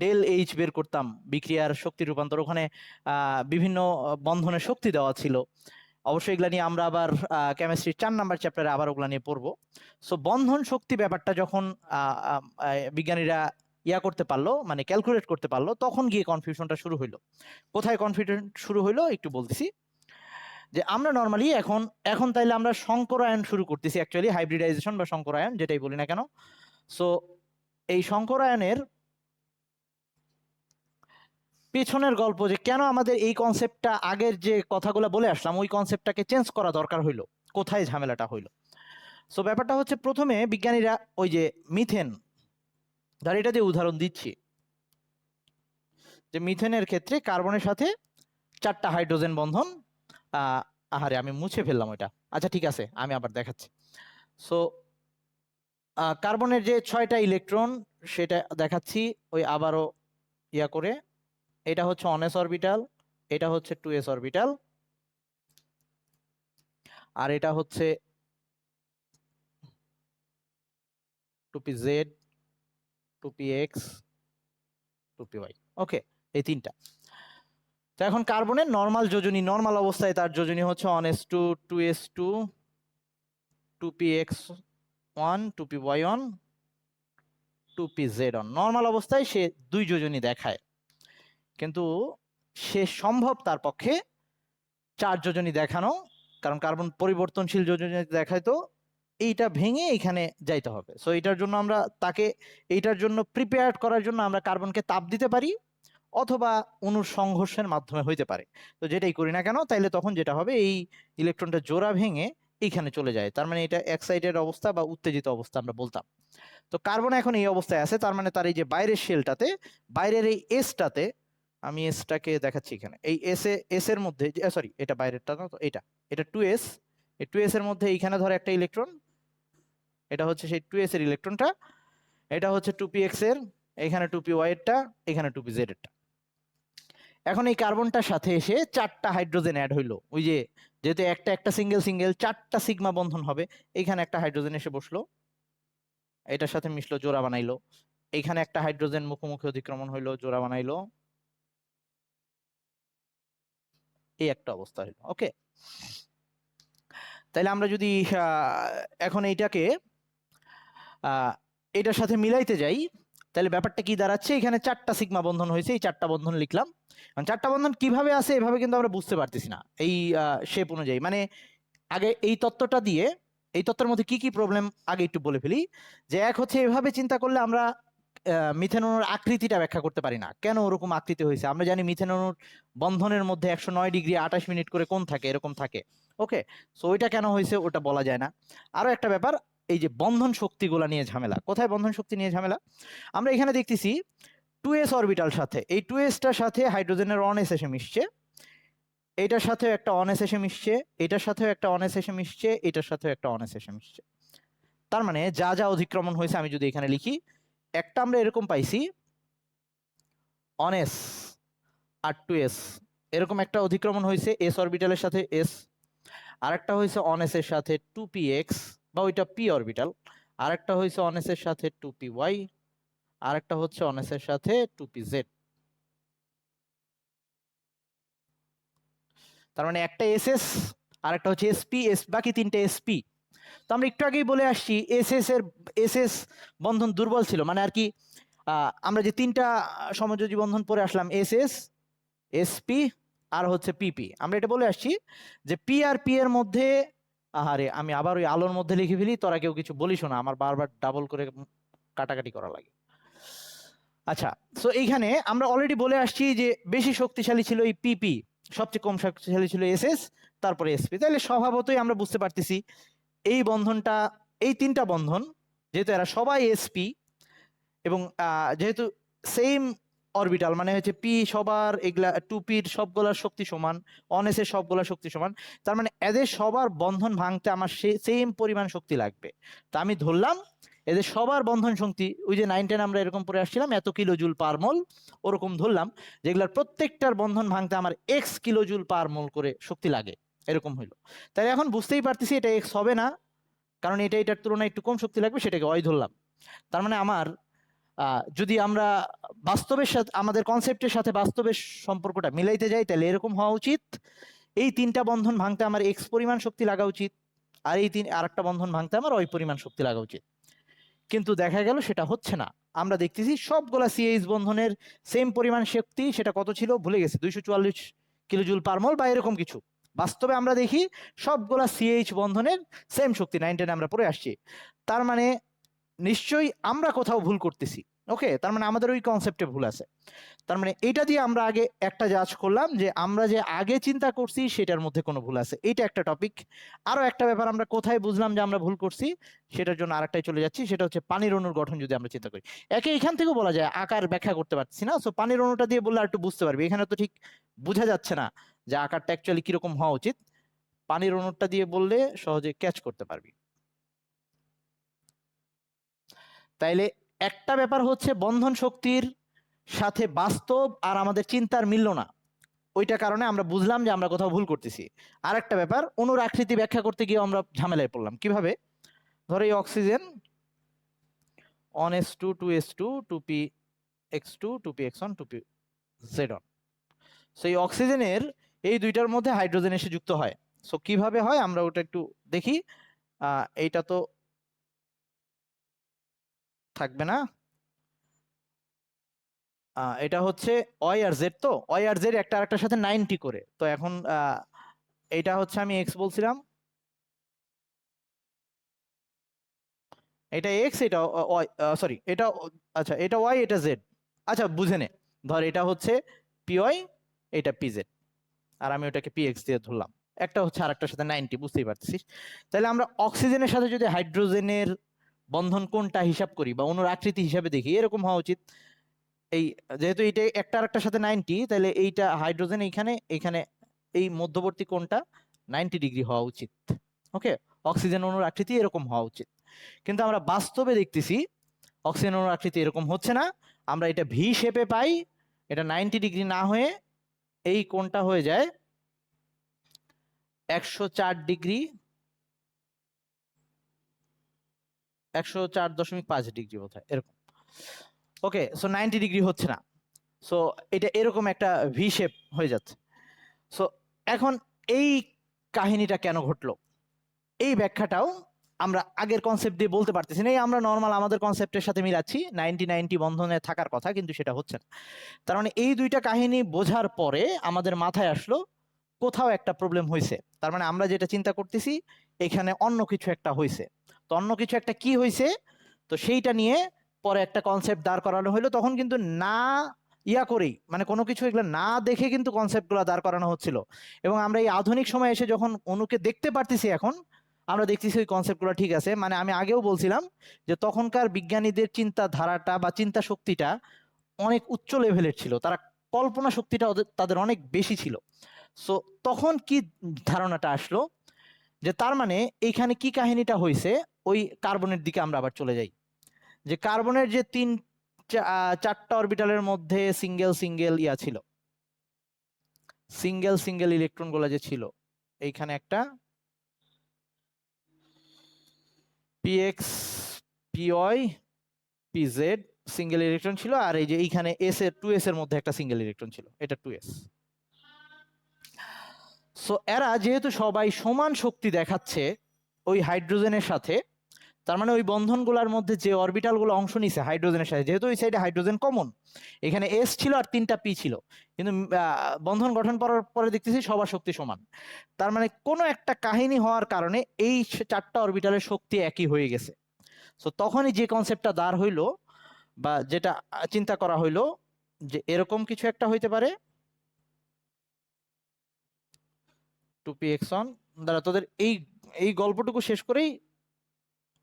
ডেল এইচ বের করতাম, বিক্রিয়ার শক্তি রূপান্তর, ওখানে বিভিন্ন বন্ধনের শক্তি দেওয়া ছিল। অবশ্যই এগুলা নিয়ে আমরা আবার কেমিস্ট্রির 4 নাম্বার চ্যাপ্টারে আবার ওগুলা নিয়ে পড়বো। সো বন্ধন শক্তি ব্যাপারটা যখন বিজ্ঞানীরা ইয়া করতে পারলো, মানে ক্যালকুলেট করতে পারলো, তখন গিয়ে কনফিউশনটা শুরু হইলো। কোথায় কনফিউশন শুরু হইলো একটু বলতেছি। যে আমরা নর্মালি এখন এখন তাইলে আমরা সংকরায়ন শুরু করতেছি, অ্যাকচুয়ালি হাইব্রিডাইজেশন বা সংকরায়ন যেটাই বলি না কেন। সো এই সংকরায়নের পেছনের গল্প, যে কেন আমাদের এই কনসেপ্টটা আগের যে কথাগুলো বলে আসলাম ওই কনসেপ্টটাকে চেঞ্জ করা দরকার হইলো, কোথায় ঝামেলাটা হইলো। সো ব্যাপারটা হচ্ছে, প্রথমে বিজ্ঞানীরা ওই যে মিথেন, ধর এটা যে উদাহরণ দিচ্ছি, যে মিথেনের ক্ষেত্রে কার্বনের সাথে 4টা হাইড্রোজেন বন্ধন, আহারে আমি মুছে ফেললাম ওইটা, আচ্ছা ঠিক আছে আমি আবার দেখাচ্ছি। সো কার্বনের যে 6টা ইলেকট্রন সেটা দেখাচ্ছি, ওই আবারও ইয়া করে, এটা হচ্ছে 1s অরবিটাল, এটা হচ্ছে 2s অরবিটাল, আর এটা হচ্ছে 2pz, 2px, 2py, ওকে, এই তিনটা। তো এখন কার্বনের নর্মাল যোজনী, নর্মাল অবস্থায় তার যোজনী হচ্ছে 1s2, 2s2, 2px1, 2py1, 2pz1। Normal অবস্থায় সে 2 যোজনী দেখায়, কিন্তু সে সম্ভব তার পক্ষে 4 যোজনী দেখানো, কারণ কার্বন পরিবর্তনশীল যোজনী দেখায়, তো এইটা ভেঙে এখানে যাইতে হবে। সো এটার জন্য আমরা তাকে, এইটার জন্য প্রিপেয়ার করার জন্য আমরা কার্বনকে তাপ দিতে পারি, অথবা অণুর সংঘর্ষের মাধ্যমে হইতে পারে। তো যেটাই করি না কেন, তাইলে তখন যেটা হবে, এই ইলেকট্রনটা জোড়া ভেঙে এইখানে চলে যায়, তার মানে এটা এক্সাইটেড অবস্থা বা উত্তেজিত অবস্থা আমরা বলতাম। তো কার্বন এখন এই অবস্থায় আছে, তার মানে তার এই যে বাইরের শেলটাতে, বাইরের এই এসটাতে, আমি এসটাকে দেখাচ্ছি এখানে, এই এস এর মধ্যে, সরি এটা বাইরেরটা না, তো এটা 2s, এই 2s এর মধ্যে এইখানে ধর একটা ইলেকট্রন, এটা হচ্ছে সেই 2s এর ইলেকট্রনটা, এটা হচ্ছে 2px এর, এখানে 2py এরটা, এখানে 2pz এরটা। এখন এই কার্বনটার সাথে এসে 4টা হাইড্রোজেন অ্যাড হইলো, ওই যে যেহেতু একটা একটা সিঙ্গেল সিঙ্গেল 4টা সিগমা বন্ধন হবে, এখানে একটা হাইড্রোজেন এসে বসলো, এটার সাথে মিশলো, জোড়া বানাইলো, এইখানে একটা হাইড্রোজেন মুখোমুখি অতিক্রমণ হইলো, জোড়া বানাইলো, এই একটা অবস্থা হইলো, ওকে। তাহলে আমরা যদি এখন এইটাকে এটার সাথে মিলাইতে যাই, তাহলে ব্যাপারটা কি দাঁড়াচ্ছে, এখানে 4টা সিগমা বন্ধন হয়েছে, এই 4টা বন্ধন লিখলাম। 4টা বন্ধন কিভাবে আছে এভাবে কিন্তু আমরা বুঝতে পারতেছি না এই শেপ অনুযায়ী। মানে আগে এই তত্ত্বটা দিয়ে, এই তত্ত্বের মধ্যে কি কি প্রবলেম আগে একটু বলে ফেলি। যে এক হচ্ছে, এভাবে চিন্তা করলে আমরা মিথেন অণুর আকৃতিটা ব্যাখ্যা করতে পারি না, কেন ওরকম আকৃতি হয়েছে। আমরা জানি মিথেন অণুর বন্ধনের মধ্যে 109 ডিগ্রি 28 মিনিট করে কোণ থাকে, এরকম থাকে। ওকে, সো ওইটা কেন হয়েছে ওটা বলা যায় না। আরো একটা ব্যাপার, এই যে বন্ধন শক্তিগুলা নিয়ে ঝামেলা। কোথায় বন্ধন শক্তি নিয়ে ঝামেলা? আমরা এখানে দেখতেছি 2s অরবিটাল সাথে, এই 2sটার সাথে হাইড্রোজেনের অনএস এসে মিশছে, এটার সাথেও একটা অনএস এসে মিশছে, এটার সাথেও একটা অনএস এসে মিশছে, এটার সাথেও একটা অনএস এসে মিশছে। তার মানে যা যা অধিক্রমণ হয়েছে আমি যদি এখানে লিখি, একটা আমরা এরকম পাইছি অনএস আর 2s, এরকম একটা অধিক্রমণ হয়েছে এস অরবিটালের সাথে এস, আরেকটা হয়েছে অনএস এর সাথে 2px বা ওইটা পি অরবিটাল, আরেকটা হয়েছে অনএস এর সাথে 2py, আরেকটা হচ্ছে অনএস এর সাথে 2pz। তার মানে একটা এসএস, আরেকটা হচ্ছে এসপি, বাকি তিনটে এসপি। তো আমরা একটু আগেই বলে আসছি এসএস বন্ধন দুর্বল ছিল, মানে আর কি আমরা যে 3টা সমযোজী বন্ধন পরে আসলাম, এসএস, এসপি আর হচ্ছে পিপি, আমরা এটা বলে আসছি যে পি আর পি এর মধ্যে, আরে আমি আবার ওই আলোর মধ্যে লিখে ফেলি, তোরা কেউ কিছু বলিস না, আমার বারবার ডাবল করে কাটাকাটি করা লাগে। আচ্ছা, সো এইখানে আমরা অলরেডি বলে আসছি যে বেশি শক্তিশালী ছিল এই পিপি, সবচেয়ে কম শক্তিশালী ছিল এসএস, তারপরে এসপি। তাহলে স্বভাবতই আমরা বুঝতে পারতেছি এই বন্ধনটা, এই 3টা বন্ধন যেহেতু এরা সবাই এসপি এবং যেহেতু সেম অরবিটাল, মানে হচ্ছে পি সবার এগুলা 2পির সবগুলার শক্তি সমান, অনএস এর সবগুলার শক্তি সমান, তার মানে এদের সবার বন্ধন ভাঙতে আমার সেম পরিমাণ শক্তি লাগবে। তা আমি ধরলাম এদের সবার বন্ধন শক্তি, ওই যে 9-10 আমরা এরকম পরে আসছিলাম এত কিলো জুল পার মোল, ওরকম ধরলাম যেগুলার প্রত্যেকটার বন্ধন ভাঙতে আমার এক্স কিলো জুল পার মোল করে শক্তি লাগে, এরকম হইলো। তাই এখন বুঝতেই পারতেছি এটা এক্স হবে না, কারণ এটা এটার তুলনায় একটু কম শক্তি লাগবে, সেটাকে ওয়াই ধরলাম। তার মানে আমার যদি আমরা বাস্তবের সাথে, আমাদের কনসেপ্টের সাথে বাস্তবের সম্পর্কটা মিলাইতে যাই, তাহলে এরকম হওয়া উচিত, এই 3টা বন্ধন ভাঙতে আমার এক্স পরিমাণ শক্তি লাগা উচিত, আর এই আরেকটা বন্ধন ভাঙতে আমার ওই পরিমাণ শক্তি লাগা উচিত। কিন্তু দেখা গেল সেটা হচ্ছে না। আমরা দেখতেছি সবগুলা সিএইচ বন্ধনের সেম পরিমাণ শক্তি, সেটা কত ছিল ভুলে গেছি, 244 কিলোজুল পার মোল বা এরকম কিছু। বাস্তবে আমরা দেখি সবগুলা সিএইচ বন্ধনের সেম শক্তি, 9-10 আমরা পড়ে আসছি। তার মানে নিশ্চয়ই আমরা কোথাও ভুল করতেছি। ওকে, তার মানে আমাদের ওই কনসেপ্টে ভুল আছে। তার মানে এটা দিয়ে আমরা আগে একটা জাজ করলাম যে আমরা যে আগে চিন্তা করছি সেটার মধ্যে কোনো ভুল আছে, এটা একটা টপিক। আরো একটা ব্যাপার আমরা কোথায় বুঝলাম যে আমরা ভুল করছি, সেটার জন্য আরেকটাই চলে যাচ্ছি, সেটা হচ্ছে পানির অণুর গঠন যদি আমরা চিন্তা করি। এখান থেকেও বলা যায়, আকার ব্যাখ্যা করতে পারছি না, সো পানির অণুটা দিয়ে বললে আর একটু বুঝতে পারবি। এখানে তো ঠিক বোঝা যাচ্ছে না যে আকারটা অ্যাকচুয়ালি কিরকম হওয়া উচিত, পানির অণুটা দিয়ে বললে সহজে ক্যাচ করতে পারবি। তাইলে একটা ব্যাপার হচ্ছে বন্ধন শক্তির সাথে বাস্তব আর আমাদের চিন্তার মিলল না, ওইটা কারণে আমরা বুঝলাম যে আমরা কোথাও ভুল করতেছি। আর একটা ব্যাপার, অণুর আকৃতি ব্যাখ্যা করতে গিয়ে আমরা ঝামেলায় পড়লাম। কিভাবে? ধরো এই oxygen ON_2 2s2 2px2 2px1 2pz1, সেই অক্সিজেনের এই দুইটার মধ্যে হাইড্রোজেন এসে যুক্ত হয়। সো কিভাবে হয় আমরা ওটা একটু দেখি। এইটা তো থাকবে না, এটা হচ্ছে ওয়াই আর জেড, তো ওয়াই আর জেড একটা আরেকটার সাথে 90 করে। তো এখন এইটা হচ্ছে আমি এক্স বলছিলাম, এটা এক্স, এটা ওয়াই, সরি এটা, আচ্ছা এটা ওয়াই, এটা জেড। আচ্ছা বুঝে নে, ধর এটা হচ্ছে পি ওয়াই, এটা পি জেড, আর আমি ওটাকে পি এক্স দিয়ে ধরলাম। একটা হচ্ছে আরেকটার সাথে 90, বুঝতেই পারছিস। তাহলে আমরা অক্সিজেনের সাথে যদি হাইড্রোজেনের বন্ধন কোনটা হিসাব করি বা অণুর আকৃতি হিসাবে দেখি, এরকম হওয়া উচিত। এই যেহেতু এটা একটা আরেকটার সাথে 90, তাহলে এইটা হাইড্রোজেন এইখানে, এইখানে এই মধ্যবর্তী কোণটা 90 ডিগ্রি হওয়া উচিত। ওকে, অক্সিজেন অণুর আকৃতি এরকম হওয়া উচিত। কিন্তু আমরা বাস্তবে দেখতেছি অক্সিজেন অণুর আকৃতি এরকম হচ্ছে না, আমরা এটা ভি শেপে পাই, এটা 90 ডিগ্রি না হয়ে এই কোণটা হয়ে যায় 104 ডিগ্রি, 104.5 ডিগ্রি বোধ হয় এরকম। ওকে, সো 90 ডিগ্রি হচ্ছে না, সো এটা এরকম একটা ভি শেপ হয়ে যাচ্ছে। সো এখন এই কাহিনীটা কেন ঘটলো? এই ব্যাখ্যাটাও আমরা আগের কনসেপ্ট দিয়ে বলতে পারতেছি না, আমরা নর্মাল আমাদের কনসেপ্টের সাথে মিলাচ্ছি 90-90 বন্ধনে থাকার কথা, কিন্তু সেটা হচ্ছে না। তার মানে এই দুইটা কাহিনী বোঝার পরে আমাদের মাথায় আসলো কোথাও একটা প্রবলেম হয়েছে। তার মানে আমরা যেটা চিন্তা করতেছি এখানে অন্য কিছু একটা হয়েছে। তো অন্য কিছু একটা কি হয়েছে, তো সেইটা নিয়ে পরে একটা কনসেপ্ট দাঁড় করানো হলো। তখন কিন্তু না করেই, মানে কোনো কিছু এগুলো না দেখে কিন্তু কনসেপ্টগুলো দাঁড় করানো হচ্ছিল। এবং আমরা এই আধুনিক সময় এসে যখন অনুকে দেখতে পারতেছি, এখন আমরা দেখতেছি ওই কনসেপ্টগুলো ঠিক আছে। মানে আমি আগেও বলছিলাম যে তখনকার বিজ্ঞানীদের চিন্তাধারাটা বা চিন্তা শক্তিটা অনেক উচ্চ লেভেলের ছিল, তারা কল্পনা শক্তিটা তাদের অনেক বেশি ছিল। সো তখন কি ধারণাটা আসলো যে তার মানে এইখানে কি কাহিনীটা হয়েছে, ওই কার্বনের দিকে আমরা আবার চলে যাই। যে কার্বনের যে চারটা অরবিটালের মধ্যে সিঙ্গেল সিঙ্গেল ছিল, সিঙ্গেল সিঙ্গেল ইলেকট্রন গুলা যে ছিল, এইখানে একটা PX PY PZ single electron ছিল, আর এই যে এইখানে এস এর 2s এর মধ্যে একটা সিঙ্গেল ইলেকট্রন ছিল, এটা 2s। সো এরা যেহেতু সবাই সমান শক্তি দেখাচ্ছে ওই হাইড্রোজেনের সাথে, তার মানে ওই বন্ধনগুলোর মধ্যে যে অরবিটালগুলো অংশ নিছে হাইড্রোজেনের সাথে, যেহেতু ওই সাইডে হাইড্রোজেন কমন, এখানে এস ছিল আর 3টা পি ছিল, কিন্তু বন্ধন গঠন করার পরে দেখতেছি সবার শক্তি সমান। তার মানে কোনো একটা কাহিনী হওয়ার কারণে এই 4টা অরবিটালের শক্তি একই হয়ে গেছে। সো তখনই যে কনসেপ্টটা দাঁড় হইলো বা যেটা চিন্তা করা হইলো যে এরকম কিছু একটা হইতে পারে 2px1 দ্বারা তোদের এই এই গল্পটুকু শেষ করেই,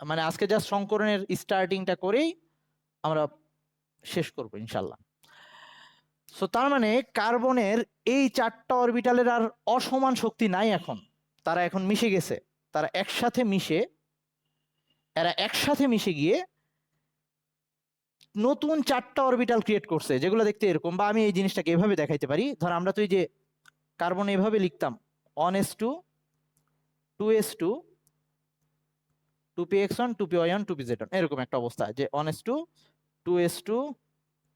মানে আজকে জাস্ট সংকরণের স্টার্টিংটা করেই আমরা শেষ করব ইনশাল্লাহ। সো তার মানে কার্বনের এই 4টা অরবিটালের আর অসমান শক্তি নাই এখন, তারা এখন মিশে গেছে। তারা একসাথে মিশে গিয়ে নতুন 4টা অরবিটাল ক্রিয়েট করছে, যেগুলো দেখতে এরকম। বা আমি এই জিনিসটাকে এভাবে দেখাইতে পারি, ধর আমরা তো এই যে কার্বন এভাবে লিখতাম 1s2 2s2 2px1 2py1 2pz1, এরকম একটা অবস্থা যে 1s2 2s2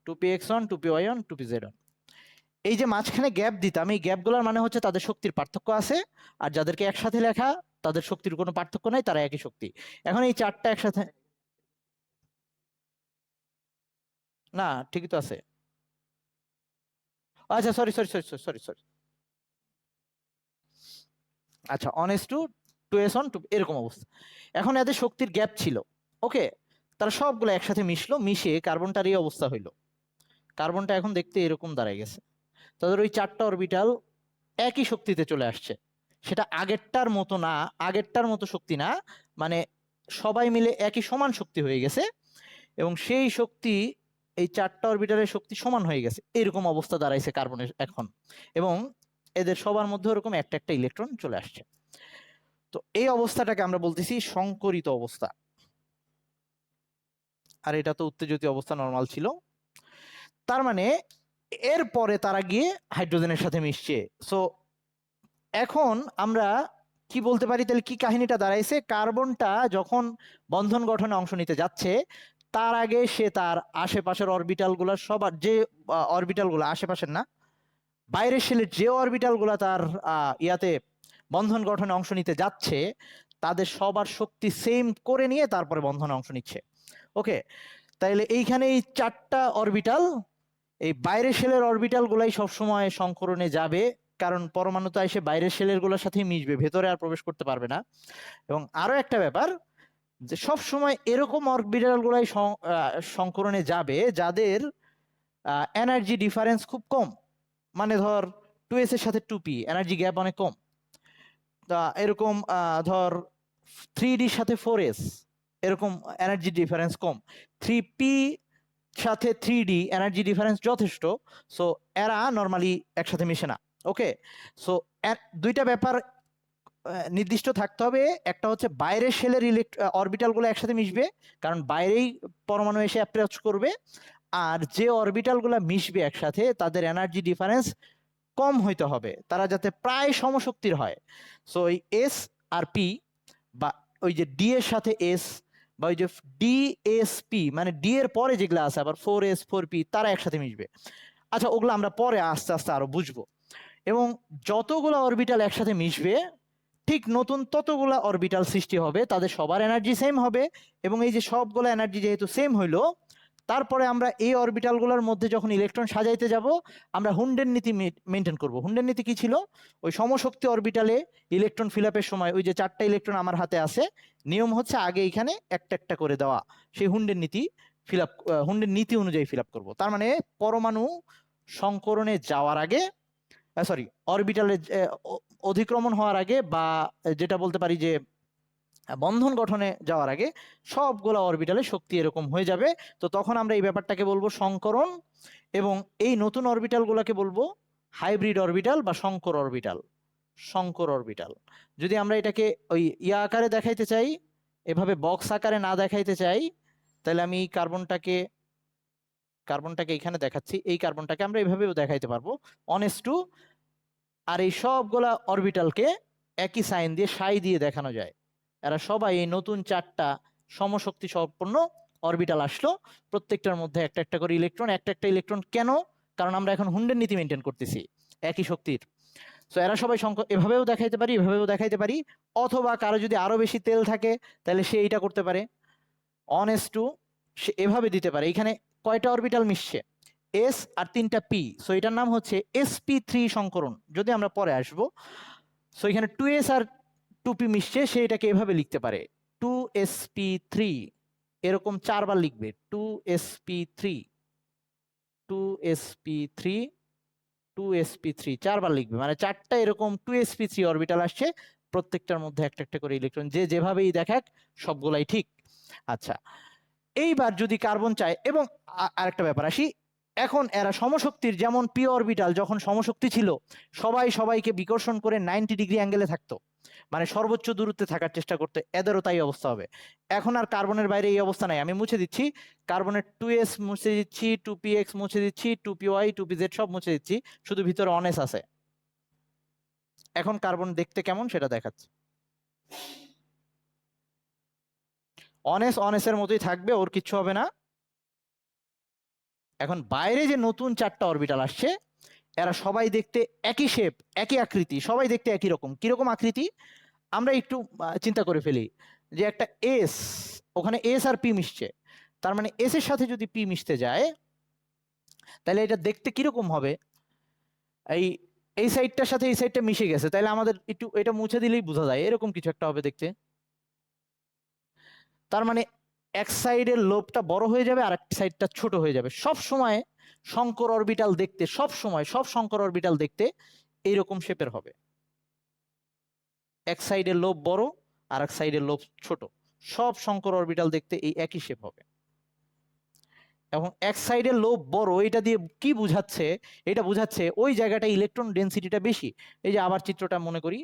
2px1 2py1 2pz1। এই যে মাঝখানে গ্যাপ দিতাম, এই গ্যাপগুলোর মানে হচ্ছে তাদের শক্তির পার্থক্য আছে, আর যাদেরকে একসাথে লেখা তাদের শক্তির কোনো পার্থক্য নাই, তারা একই শক্তি। এখন এই 4টা একসাথে, না ঠিকই তো আছে। আচ্ছা sorry sorry sorry sorry sorry, আচ্ছা 1s2 2s1 2 এরকম অবস্থা। এখন এদের শক্তির গ্যাপ ছিল, ওকে, তারা সবগুলো একসাথে মিশে কার্বনটার এই অবস্থা হইলো। কার্বনটা এখন দেখতে এরকম দাঁড়ায় গেছে। তাদের ওই 4টা অরবিটাল একই শক্তিতে চলে আসছে। সেটা আগেরটার মতো না, আগেরটার মতো শক্তি না, মানে সবাই মিলে একই সমান শক্তি হয়ে গেছে, এবং সেই শক্তি এই 4টা অরবিটালের শক্তি সমান হয়ে গেছে, এরকম অবস্থা দাঁড়াইছে কার্বনের এখন। এবং এদের সবার মধ্যে ওরকম একটা একটা ইলেকট্রন চলে আসছে। তো এই অবস্থাটাকে আমরা বলতেছি সংকরিত অবস্থা। আর এটা তো উত্তেজিত অবস্থা, নরমাল ছিল। তার মানে এরপরে তারা গিয়ে হাইড্রোজেনের সাথে মিশছে। সো এখন আমরা কি বলতে পারি, তাহলে কি কাহিনীটা দাঁড়াইছে, কার্বনটা যখন বন্ধন গঠনে অংশ নিতে যাচ্ছে, তার আগে সে তার আশেপাশের অরবিটালগুলো সবার, যে অরবিটালগুলো আশেপাশের না, বাইরের শেলের যে অরবিটালগুলো তার ইয়াতে বন্ধন গঠনে অংশ নিতে যাচ্ছে, তাদের সবার শক্তি সেম করে নিয়ে তারপরে বন্ধনে অংশ নিচ্ছে। ওকে, তাইলে এইখানে এই 4টা অরবিটাল, এই বাইরের শেলের অরবিটাল গুলাই সবসময় সংকরণে যাবে, কারণ পরমাণু তো এসে বাইরের শেলের গুলোর সাথেই মিশবে, ভেতরে আর প্রবেশ করতে পারবে না। এবং আরো একটা ব্যাপার, যে সব সময় এরকম অরবিটাল গুলাই সংকরণে যাবে যাদের এনার্জি ডিফারেন্স খুব কম, মানে ধর 2s এর সাথে 2p এনার্জি গ্যাপ অনেক কম, তা এরকম ধর 3d সাথে 4s এরকম এনার্জি ডিফারেন্স কম, 3p সাথে 3d এনার্জি ডিফারেন্স যথেষ্ট। সো এরা নর্মালি একসাথে মিশে না। ওকে, সো দুইটা ব্যাপার নির্দিষ্ট থাকতে হবে, একটা হচ্ছে বাইরের শেলের অরবিটালগুলো একসাথে মিশবে, কারণ বাইরেই পরমাণু এসে অ্যাপ্রোচ করবে, আর যে অরবিটালগুলো মিশবে একসাথে তাদের এনার্জি ডিফারেন্স কম হইতে হবে, তারা যাতে প্রায় সমশক্তির হয়। সো ওই এস আর পি, বা ওই যে ডি এর সাথে এস, বা ওই যে ডিএসপি, মানে ডি এর পরে যেগুলো আছে আবার 4s 4p, তারা একসাথে মিশবে। আচ্ছা ওগুলো আমরা পরে আস্তে আস্তে আরো বুঝবো। এবং যতগুলো অরবিটাল একসাথে মিশবে, ঠিক নতুন ততগুলা অরবিটাল সৃষ্টি হবে, তাদের সবার এনার্জি সেম হবে, এবং এই যে সবগুলো এনার্জি যেহেতু সেম হইলো, তারপরে আমরা এই অরবিটালগুলোর মধ্যে যখন ইলেকট্রন সাজাইতে যাব আমরা হুন্ডের নীতি মেনটেন করব। হুন্ডের নীতি কি ছিল? ওই সমশক্তি অরবিটালে ইলেকট্রন ফিল আপের সময় ওই যে 4টা ইলেকট্রন আমার হাতে আছে, নিয়ম হচ্ছে আগে এখানে একটা একটা করে দেওয়া, সেই হুন্ডের নীতি ফিল আপ, হুন্ডের নীতি অনুযায়ী ফিল আপ করবো। তার মানে পরমাণু সংকরণে যাওয়ার আগে, সরি, অরবিটালে অধিক্রমণ হওয়ার আগে, বা যেটা বলতে পারি যে বন্ধন গঠনে যাওয়ার আগে সবগুলা অরবিটালে শক্তি এরকম হয়ে যাবে। তো তখন আমরা এই ব্যাপারটাকে বলবো সংকরণ, এবং এই নতুন অরবিটালগুলোকে বলবো হাইব্রিড অরবিটাল বা সংকর অরবিটাল। সংকর অরবিটাল। যদি আমরা এটাকে ওই ইয়া আকারে দেখাইতে চাই, এভাবে বক্স আকারে না দেখাইতে চাই, তাহলে আমি এই কার্বনটাকে এখানে দেখাচ্ছি, এই কার্বনটাকে আমরা এভাবেও দেখাইতে পারবো অন_2, আর এই সবগুলা অরবিটালকে একই সাইন দিয়ে সাই দিয়ে দেখানো যায়। এরা সবাই এই নতুন 4টা সমশক্তি সম্পন্ন অরবিটাল আসলো, প্রত্যেকটার মধ্যে একটা একটা করে ইলেকট্রন, একটা একটা ইলেকট্রন। কেন? কারণ আমরা এখন হুন্ডের নীতি মেনটেন করতেছি একই শক্তির। সো এরা সবাই এভাবেও দেখাইতে পারি, এভাবেও দেখাইতে পারি, অথবা কারো যদি আরো বেশি তেল থাকে তাহলে সে এইটা করতে পারে, অন_2 সে এভাবে দিতে পারে। এখানে কয়টা অরবিটাল মিশছে? এস আর 3টা পি, সো এটার নাম হচ্ছে sp3 সংকরণ, যদি আমরা পরে আসবো। সো এখানে 2s আর 2p মিশছে, সে এটাকে এভাবে লিখতে পারে 2sp3, এরকম 4বার লিখবে 2sp3, 2sp3, 2sp3, 4বার লিখবে, মানে 4টা এরকম 2sp3 অরবিটাল আসছে, প্রত্যেকটার মধ্যে একটা একটা করে ইলেকট্রন, যে যেভাবেই দেখাক সবগুলাই ঠিক। আচ্ছা, এইবার যদি কার্বন চায়, এবং আরেকটা ব্যাপার আসি, এখন এরা সমশক্তির, যেমন পি অরবিটাল যখন সমশক্তি ছিল সবাই সবাইকে বিকর্ষণ করে 90 ডিগ্রি অ্যাঙ্গেলে থাকতো, মানে সর্বোচ্চ দূরত্বে থাকার চেষ্টা করতে, এদেরও তাই অবস্থা হবে। এখন আর কার্বনের বাইরে এই অবস্থা নাই, আমি মুছে দিচ্ছি কার্বনের 2s মুছে দিচ্ছি, 2px মুছে দিচ্ছি, 2py 2pz সব মুছে দিচ্ছি, শুধু ভিতরে অনেস আছে। এখন কার্বন দেখতে কেমন সেটা দেখাচ্ছে। অনেসের মতোই থাকবে, ওর কিচ্ছু হবে না। এখন বাইরে যে নতুন 4টা অরবিটাল আসছে, এরা সবাই দেখতে একই শেপ, একই আকৃতি, সবাই দেখতে একই রকম। কিরকম আকৃতি? আমরা একটু চিন্তা করে ফেলি যে একটা এস, ওখানে এস আর পি মিশছে, তার মানে এস এর সাথে যদি পি মিশতে যায় তাহলে এটা দেখতে কিরকম হবে? এই এই সাইডটার সাথে এই সাইডটা মিশে গেছে, তাহলে আমাদের একটু এটা মুছে দিলেই বোঝা যায় এরকম কিছু একটা হবে দেখতে। তার মানে এক সাইডের লোবটা বড় হয়ে যাবে আর এক সাইডটা ছোট হয়ে যাবে। সব সময় সংকর অরবিটাল দেখতে, সব সময় সব সংকর অরবিটাল দেখতে এইরকম শেপের হবে, এক সাইডের লোব বড় আর এক সাইডের লোব ছোট, সব সংকর অরবিটাল দেখতে এই একই শেপ হবে। এবং এক সাইডের লোব বড়, এটা দিয়ে কি বুঝাচ্ছে? এটা বুঝাচ্ছে ওই জায়গাটা ইলেকট্রন ডেনসিটিটা বেশি। এই যে আবার চিত্রটা মনে করি,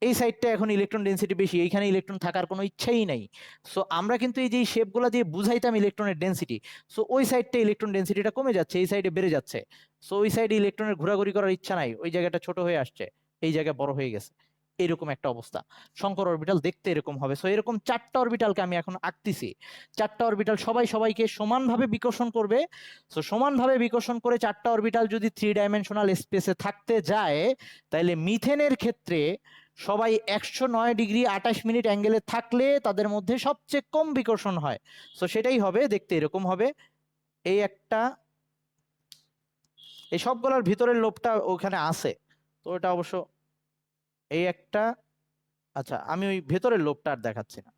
এই সাইডটা এখন ইলেকট্রন ডেনসিটি বেশি, এইখানে ইলেকট্রন থাকার কোনো ইচ্ছাই নাই। সো আমরা কিন্তু এই যে শেপগুলো দিয়ে বুঝাইতাম ইলেকট্রনের ডেনসিটি, সো ওই সাইডটা ইলেকট্রন ডেনসিটিটা কমে যাচ্ছে, এই সাইডে বেড়ে যাচ্ছে। সো ওই সাইডে ইলেকট্রনের ঘোরাঘুরি করার ইচ্ছা নাই, ওই জায়গাটা ছোট হয়ে আসছে, এই জায়গা বড় হয়ে গেছে, এরকম একটা অবস্থা। সংকর অরবিটাল দেখতে এরকম হবে। সো এরকম 4টা অরবিটালকে আমি এখন আঁকতেছি, 4টা অরবিটাল সবাই সবাইকে সমানভাবে বিকর্ষণ করবে। সো সমানভাবে বিকর্ষণ করে 4টা অরবিটাল যদি 3 ডাইমেনশনাল স্পেসে থাকতে যায়, তাহলে মিথেনের ক্ষেত্রে সবাই 109 ডিগ্রি 28 মিনিট অ্যাঙ্গেলে থাকলে তাদের মধ্যে সবচেয়ে কম বিকর্ষণ হয়। সো সেটাই হবে, দেখতে এরকম হবে। এই একটা, এই সবগুলোর ভিতরের লোবটা ওখানে আছে, তো এটা অবশ্য এই একটা, আচ্ছা আমি ওই ভেতরের লোবটা আর দেখাচ্ছি না।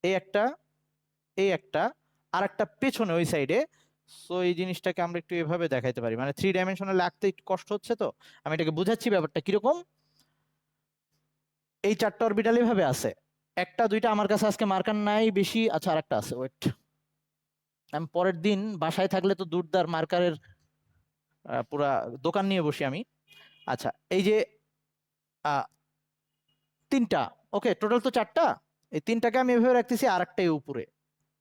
এই একটা, এই একটা, আর একটা পেছনে ওই সাইডে। সো এই জিনিসটাকে আমরা একটু এভাবে দেখাইতে পারি, মানে 3 ডাইমেনশনাল আঁকতে একটু কষ্ট হচ্ছে, তো আমি এটাকে বুঝাচ্ছি ব্যাপারটা কিরকম। এই 4টা অরবিটাল এভাবে আছে, একটা দুইটা আমার কাছে আজকে মার্কার নাই বেশি, আচ্ছা আর একটা আছে, ওয়েট, আমি পরের দিন বাসায় থাকলে তো দুধদার মার্কারের পুরা দোকান নিয়ে বসি আমি। আচ্ছা এই যে 3টা, ওকে টোটাল তো 4টা, এই 3টাকে আমি এভাবে রাখতেছি, আর একটা উপরে,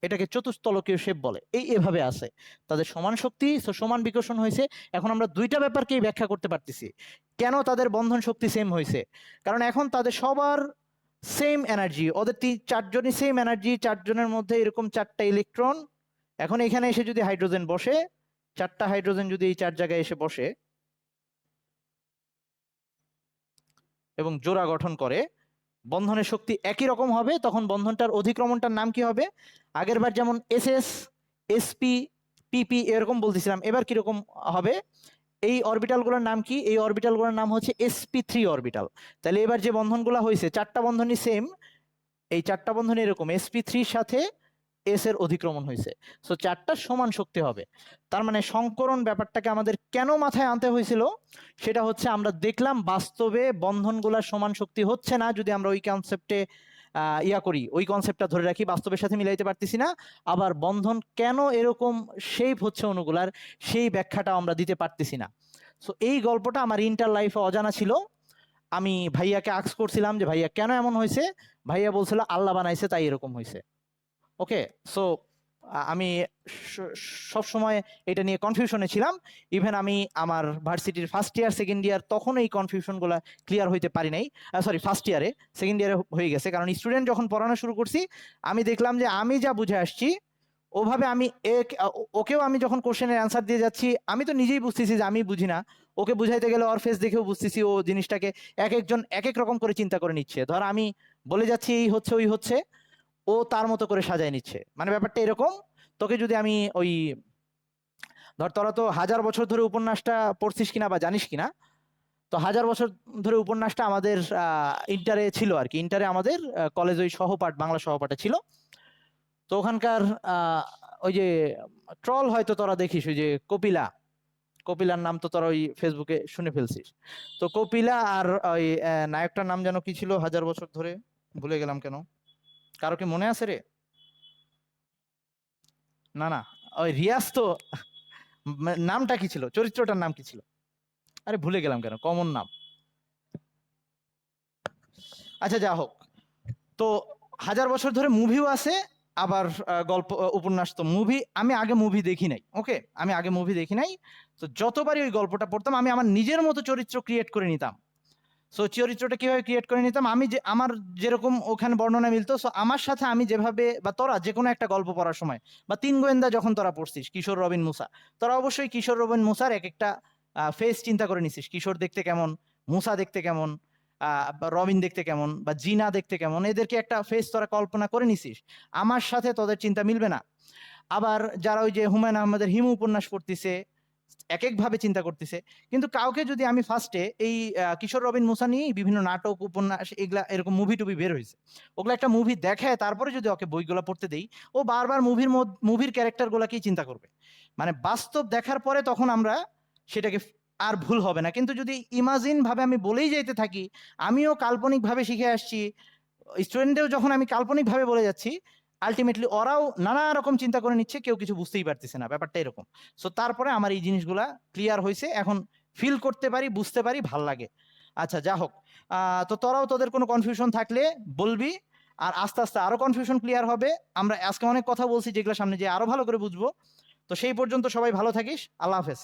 এটাকে চতুস্তলকীয় শেপ বলে, এই এভাবে আছে, তাদের সমান শক্তি, সমান বিকর্ষণ হয়েছে। এখন আমরা দুইটা ব্যাপারকেই ব্যাখ্যা করতে পারতেছি কেন তাদের বন্ধন শক্তি সেম হয়েছে, কারণ এখন তাদের সবার সেম এনার্জি, ওদের 4জনই সেম এনার্জি, 4জনের মধ্যে এরকম 4টা ইলেকট্রন। এখন এখানে এসে যদি হাইড্রোজেন বসে, 4টা হাইড্রোজেন যদি এই 4 জায়গায় এসে বসে, এবং জোড়া গঠন করে, বন্ধনের শক্তি একই রকম হবে, তখন বন্ধনটার অধিক্রমণটার নাম কি হবে? আগেরবার যেমন এসএস, এসপি, পিপি এরকম বলতেছিলাম, এবার কিরকম হবে? এই অরবিটালগুলোর নাম কি? এই অরবিটালগুলোর নাম হচ্ছে sp3 অরবিটাল। তাহলে এবার যে বন্ধনগুলো হয়েছে চারটা বন্ধনই সেম, এই চারটা বন্ধন এরকম sp3 এর সাথে এস এর অধিক্রমণ হয়েছে, সো চারটা সমান শক্তি হবে। তার মানে সংকরণ ব্যাপারটাকে আমাদের কেন মাথায় আনতে হয়েছিল? সেটা হচ্ছে আমরা দেখলাম বাস্তবে বন্ধনগুলা সমান শক্তি হচ্ছে না, যদি আমরা ওই কনসেপ্টে করি, ওই কনসেপ্টটা ধরে রাখি, বাস্তবের সাথে মিলাইতে পারতেছি না। আবার বন্ধন কেন এরকম শেপ হচ্ছে অণুগুলার, সেই ব্যাখ্যাটা আমরা দিতে পারতেছি না। সো এই গল্পটা আমার ইন্টার লাইফে অজানা ছিল। আমি ভাইয়াকে আস্ক করছিলাম যে ভাইয়া কেন এমন হয়েছে, ভাইয়া বলছিল আল্লাহ বানাইছে তাই এরকম হয়েছে। ওকে, সো আমি সব সময় এটা নিয়ে কনফিউশনে ছিলাম। ইভেন আমি আমার ভার্সিটির ফার্স্ট ইয়ার সেকেন্ড ইয়ার তখন এই কনফিউশনগুলো ক্লিয়ার হইতে পারি নাই, সরি ফার্স্ট ইয়ারে, সেকেন্ড ইয়ারে হয়ে গেছে, কারণ স্টুডেন্ট যখন পড়ানো শুরু করছি আমি দেখলাম যে আমি যা বুঝে আসছি ওভাবে আমি ওকেও আমি যখন কোশ্চেনের অ্যান্সার দিয়ে যাচ্ছি আমি তো নিজেই বুঝতেছি যে আমি বুঝি না, ওকে বুঝাইতে গেলে ওর ফেস দেখেও বুঝতেছি ও জিনিসটাকে এক একজন এক এক রকম করে চিন্তা করে নিচ্ছে। ধর আমি বলে যাচ্ছি এই হচ্ছে ওই হচ্ছে, ও তার মতো করে সাজায় নিচ্ছে। মানে ব্যাপারটা এরকম, তোকে যদি আমি ওই ধর তোরা তো 1000 বছর ধরে উপন্যাসটা পড়ছিস কিনা বা জানিস কিনা, তো 1000 বছর ধরে উপন্যাসটা আমাদের ইন্টারে ছিল আর কি, ইন্টারে আমাদের কলেজ ওই সহপাঠ, বাংলা সহপাঠে ছিল। তো ওখানকার ওই যে ট্রল হয়তো তোরা দেখিস, ওই যে কপিলা, কপিলার নাম তো তোরা ওই ফেসবুকে শুনে ফেলছিস। তো কপিলা আর ওই নায়কটার নাম যেন কি ছিল 1000 বছর ধরে, ভুলে গেলাম কেন, কারো কি মনে আছে রে? না না, ওই রিয়াজ তো, নামটা কি ছিল, চরিত্রটার নাম কি ছিল? আরে ভুলে গেলাম কেন, কমন নাম। আচ্ছা যা হোক, তো 1000 বছর ধরে মুভিও আছে, আবার গল্প উপন্যাস। তো মুভি আমি আগে মুভি দেখি নাই, ওকে, আমি আগে মুভি দেখি নাই। তো যতবারই ওই গল্পটা পড়তাম আমি আমার নিজের মতো চরিত্র ক্রিয়েট করে নিতাম। সো চরিত্রটা কিভাবে ক্রিয়েট করে নিতাম, আমি যে আমার যেরকম ওখানে বর্ণনা মিলতো, সো আমার সাথে আমি যেভাবে, বা তোরা যে কোনো একটা গল্প পড়ার সময় বা তিন গোয়েন্দা যখন তোরা পড়ছিস, কিশোর রবিন মুসা, তোরা অবশ্যই কিশোর রবিন মুসার এক একটা ফেস চিন্তা করে নিছিস, কিশোর দেখতে কেমন, মুসা দেখতে কেমন, বা রবিন দেখতে কেমন, বা জিনা দেখতে কেমন, এদেরকে একটা ফেস তোরা কল্পনা করে নিছিস। আমার সাথে তোদের চিন্তা মিলবে না। আবার যারা ওই যে হুমায়ুন আহমেদের হিমু উপন্যাস পড়তেছে এক এক ভাবে চিন্তা করতেছে, কিন্তু কাউকে যদি আমি ফার্স্টে এই কিশোর রবিন মুসা নিয়ে বিভিন্ন নাটক উপন্যাস এগুলা এরকম মুভি টুভি বের হয়েছে, ওগুলো একটা মুভি দেখায় তারপরে যদি ওকে বইগুলো পড়তে দেই, ও বারবার মুভির ক্যারেক্টার গুলাকেই চিন্তা করবে। মানে বাস্তব দেখার পরে তখন আমরা সেটাকে আর ভুল হবে না। কিন্তু যদি ইমাজিন ভাবে আমি বলেই যাইতে থাকি, আমিও কাল্পনিক ভাবে শিখে আসছি, স্টুডেন্টদেরও যখন আমি কাল্পনিক ভাবে বলে যাচ্ছি, আলটিমেটলি ওরাও নানা রকম চিন্তা করে নিচ্ছে, কেউ কিছু বুঝতেই পারতেছে না, ব্যাপারটা এরকম। সো তারপরে আমার এই জিনিসগুলা ক্লিয়ার হয়েছে, এখন ফিল করতে পারি, বুঝতে পারি, ভাল লাগে। আচ্ছা যা হোক, তো তোরাও তোদের কোনো কনফিউশন থাকলে বলবি, আর আস্তে আস্তে আরো কনফিউশন ক্লিয়ার হবে। আমরা আজকে অনেক কথা বলছি যেগুলো সামনে যে আরো ভালো করে বুঝবো। তো সেই পর্যন্ত সবাই ভালো থাকিস, আল্লাহ হাফেজ।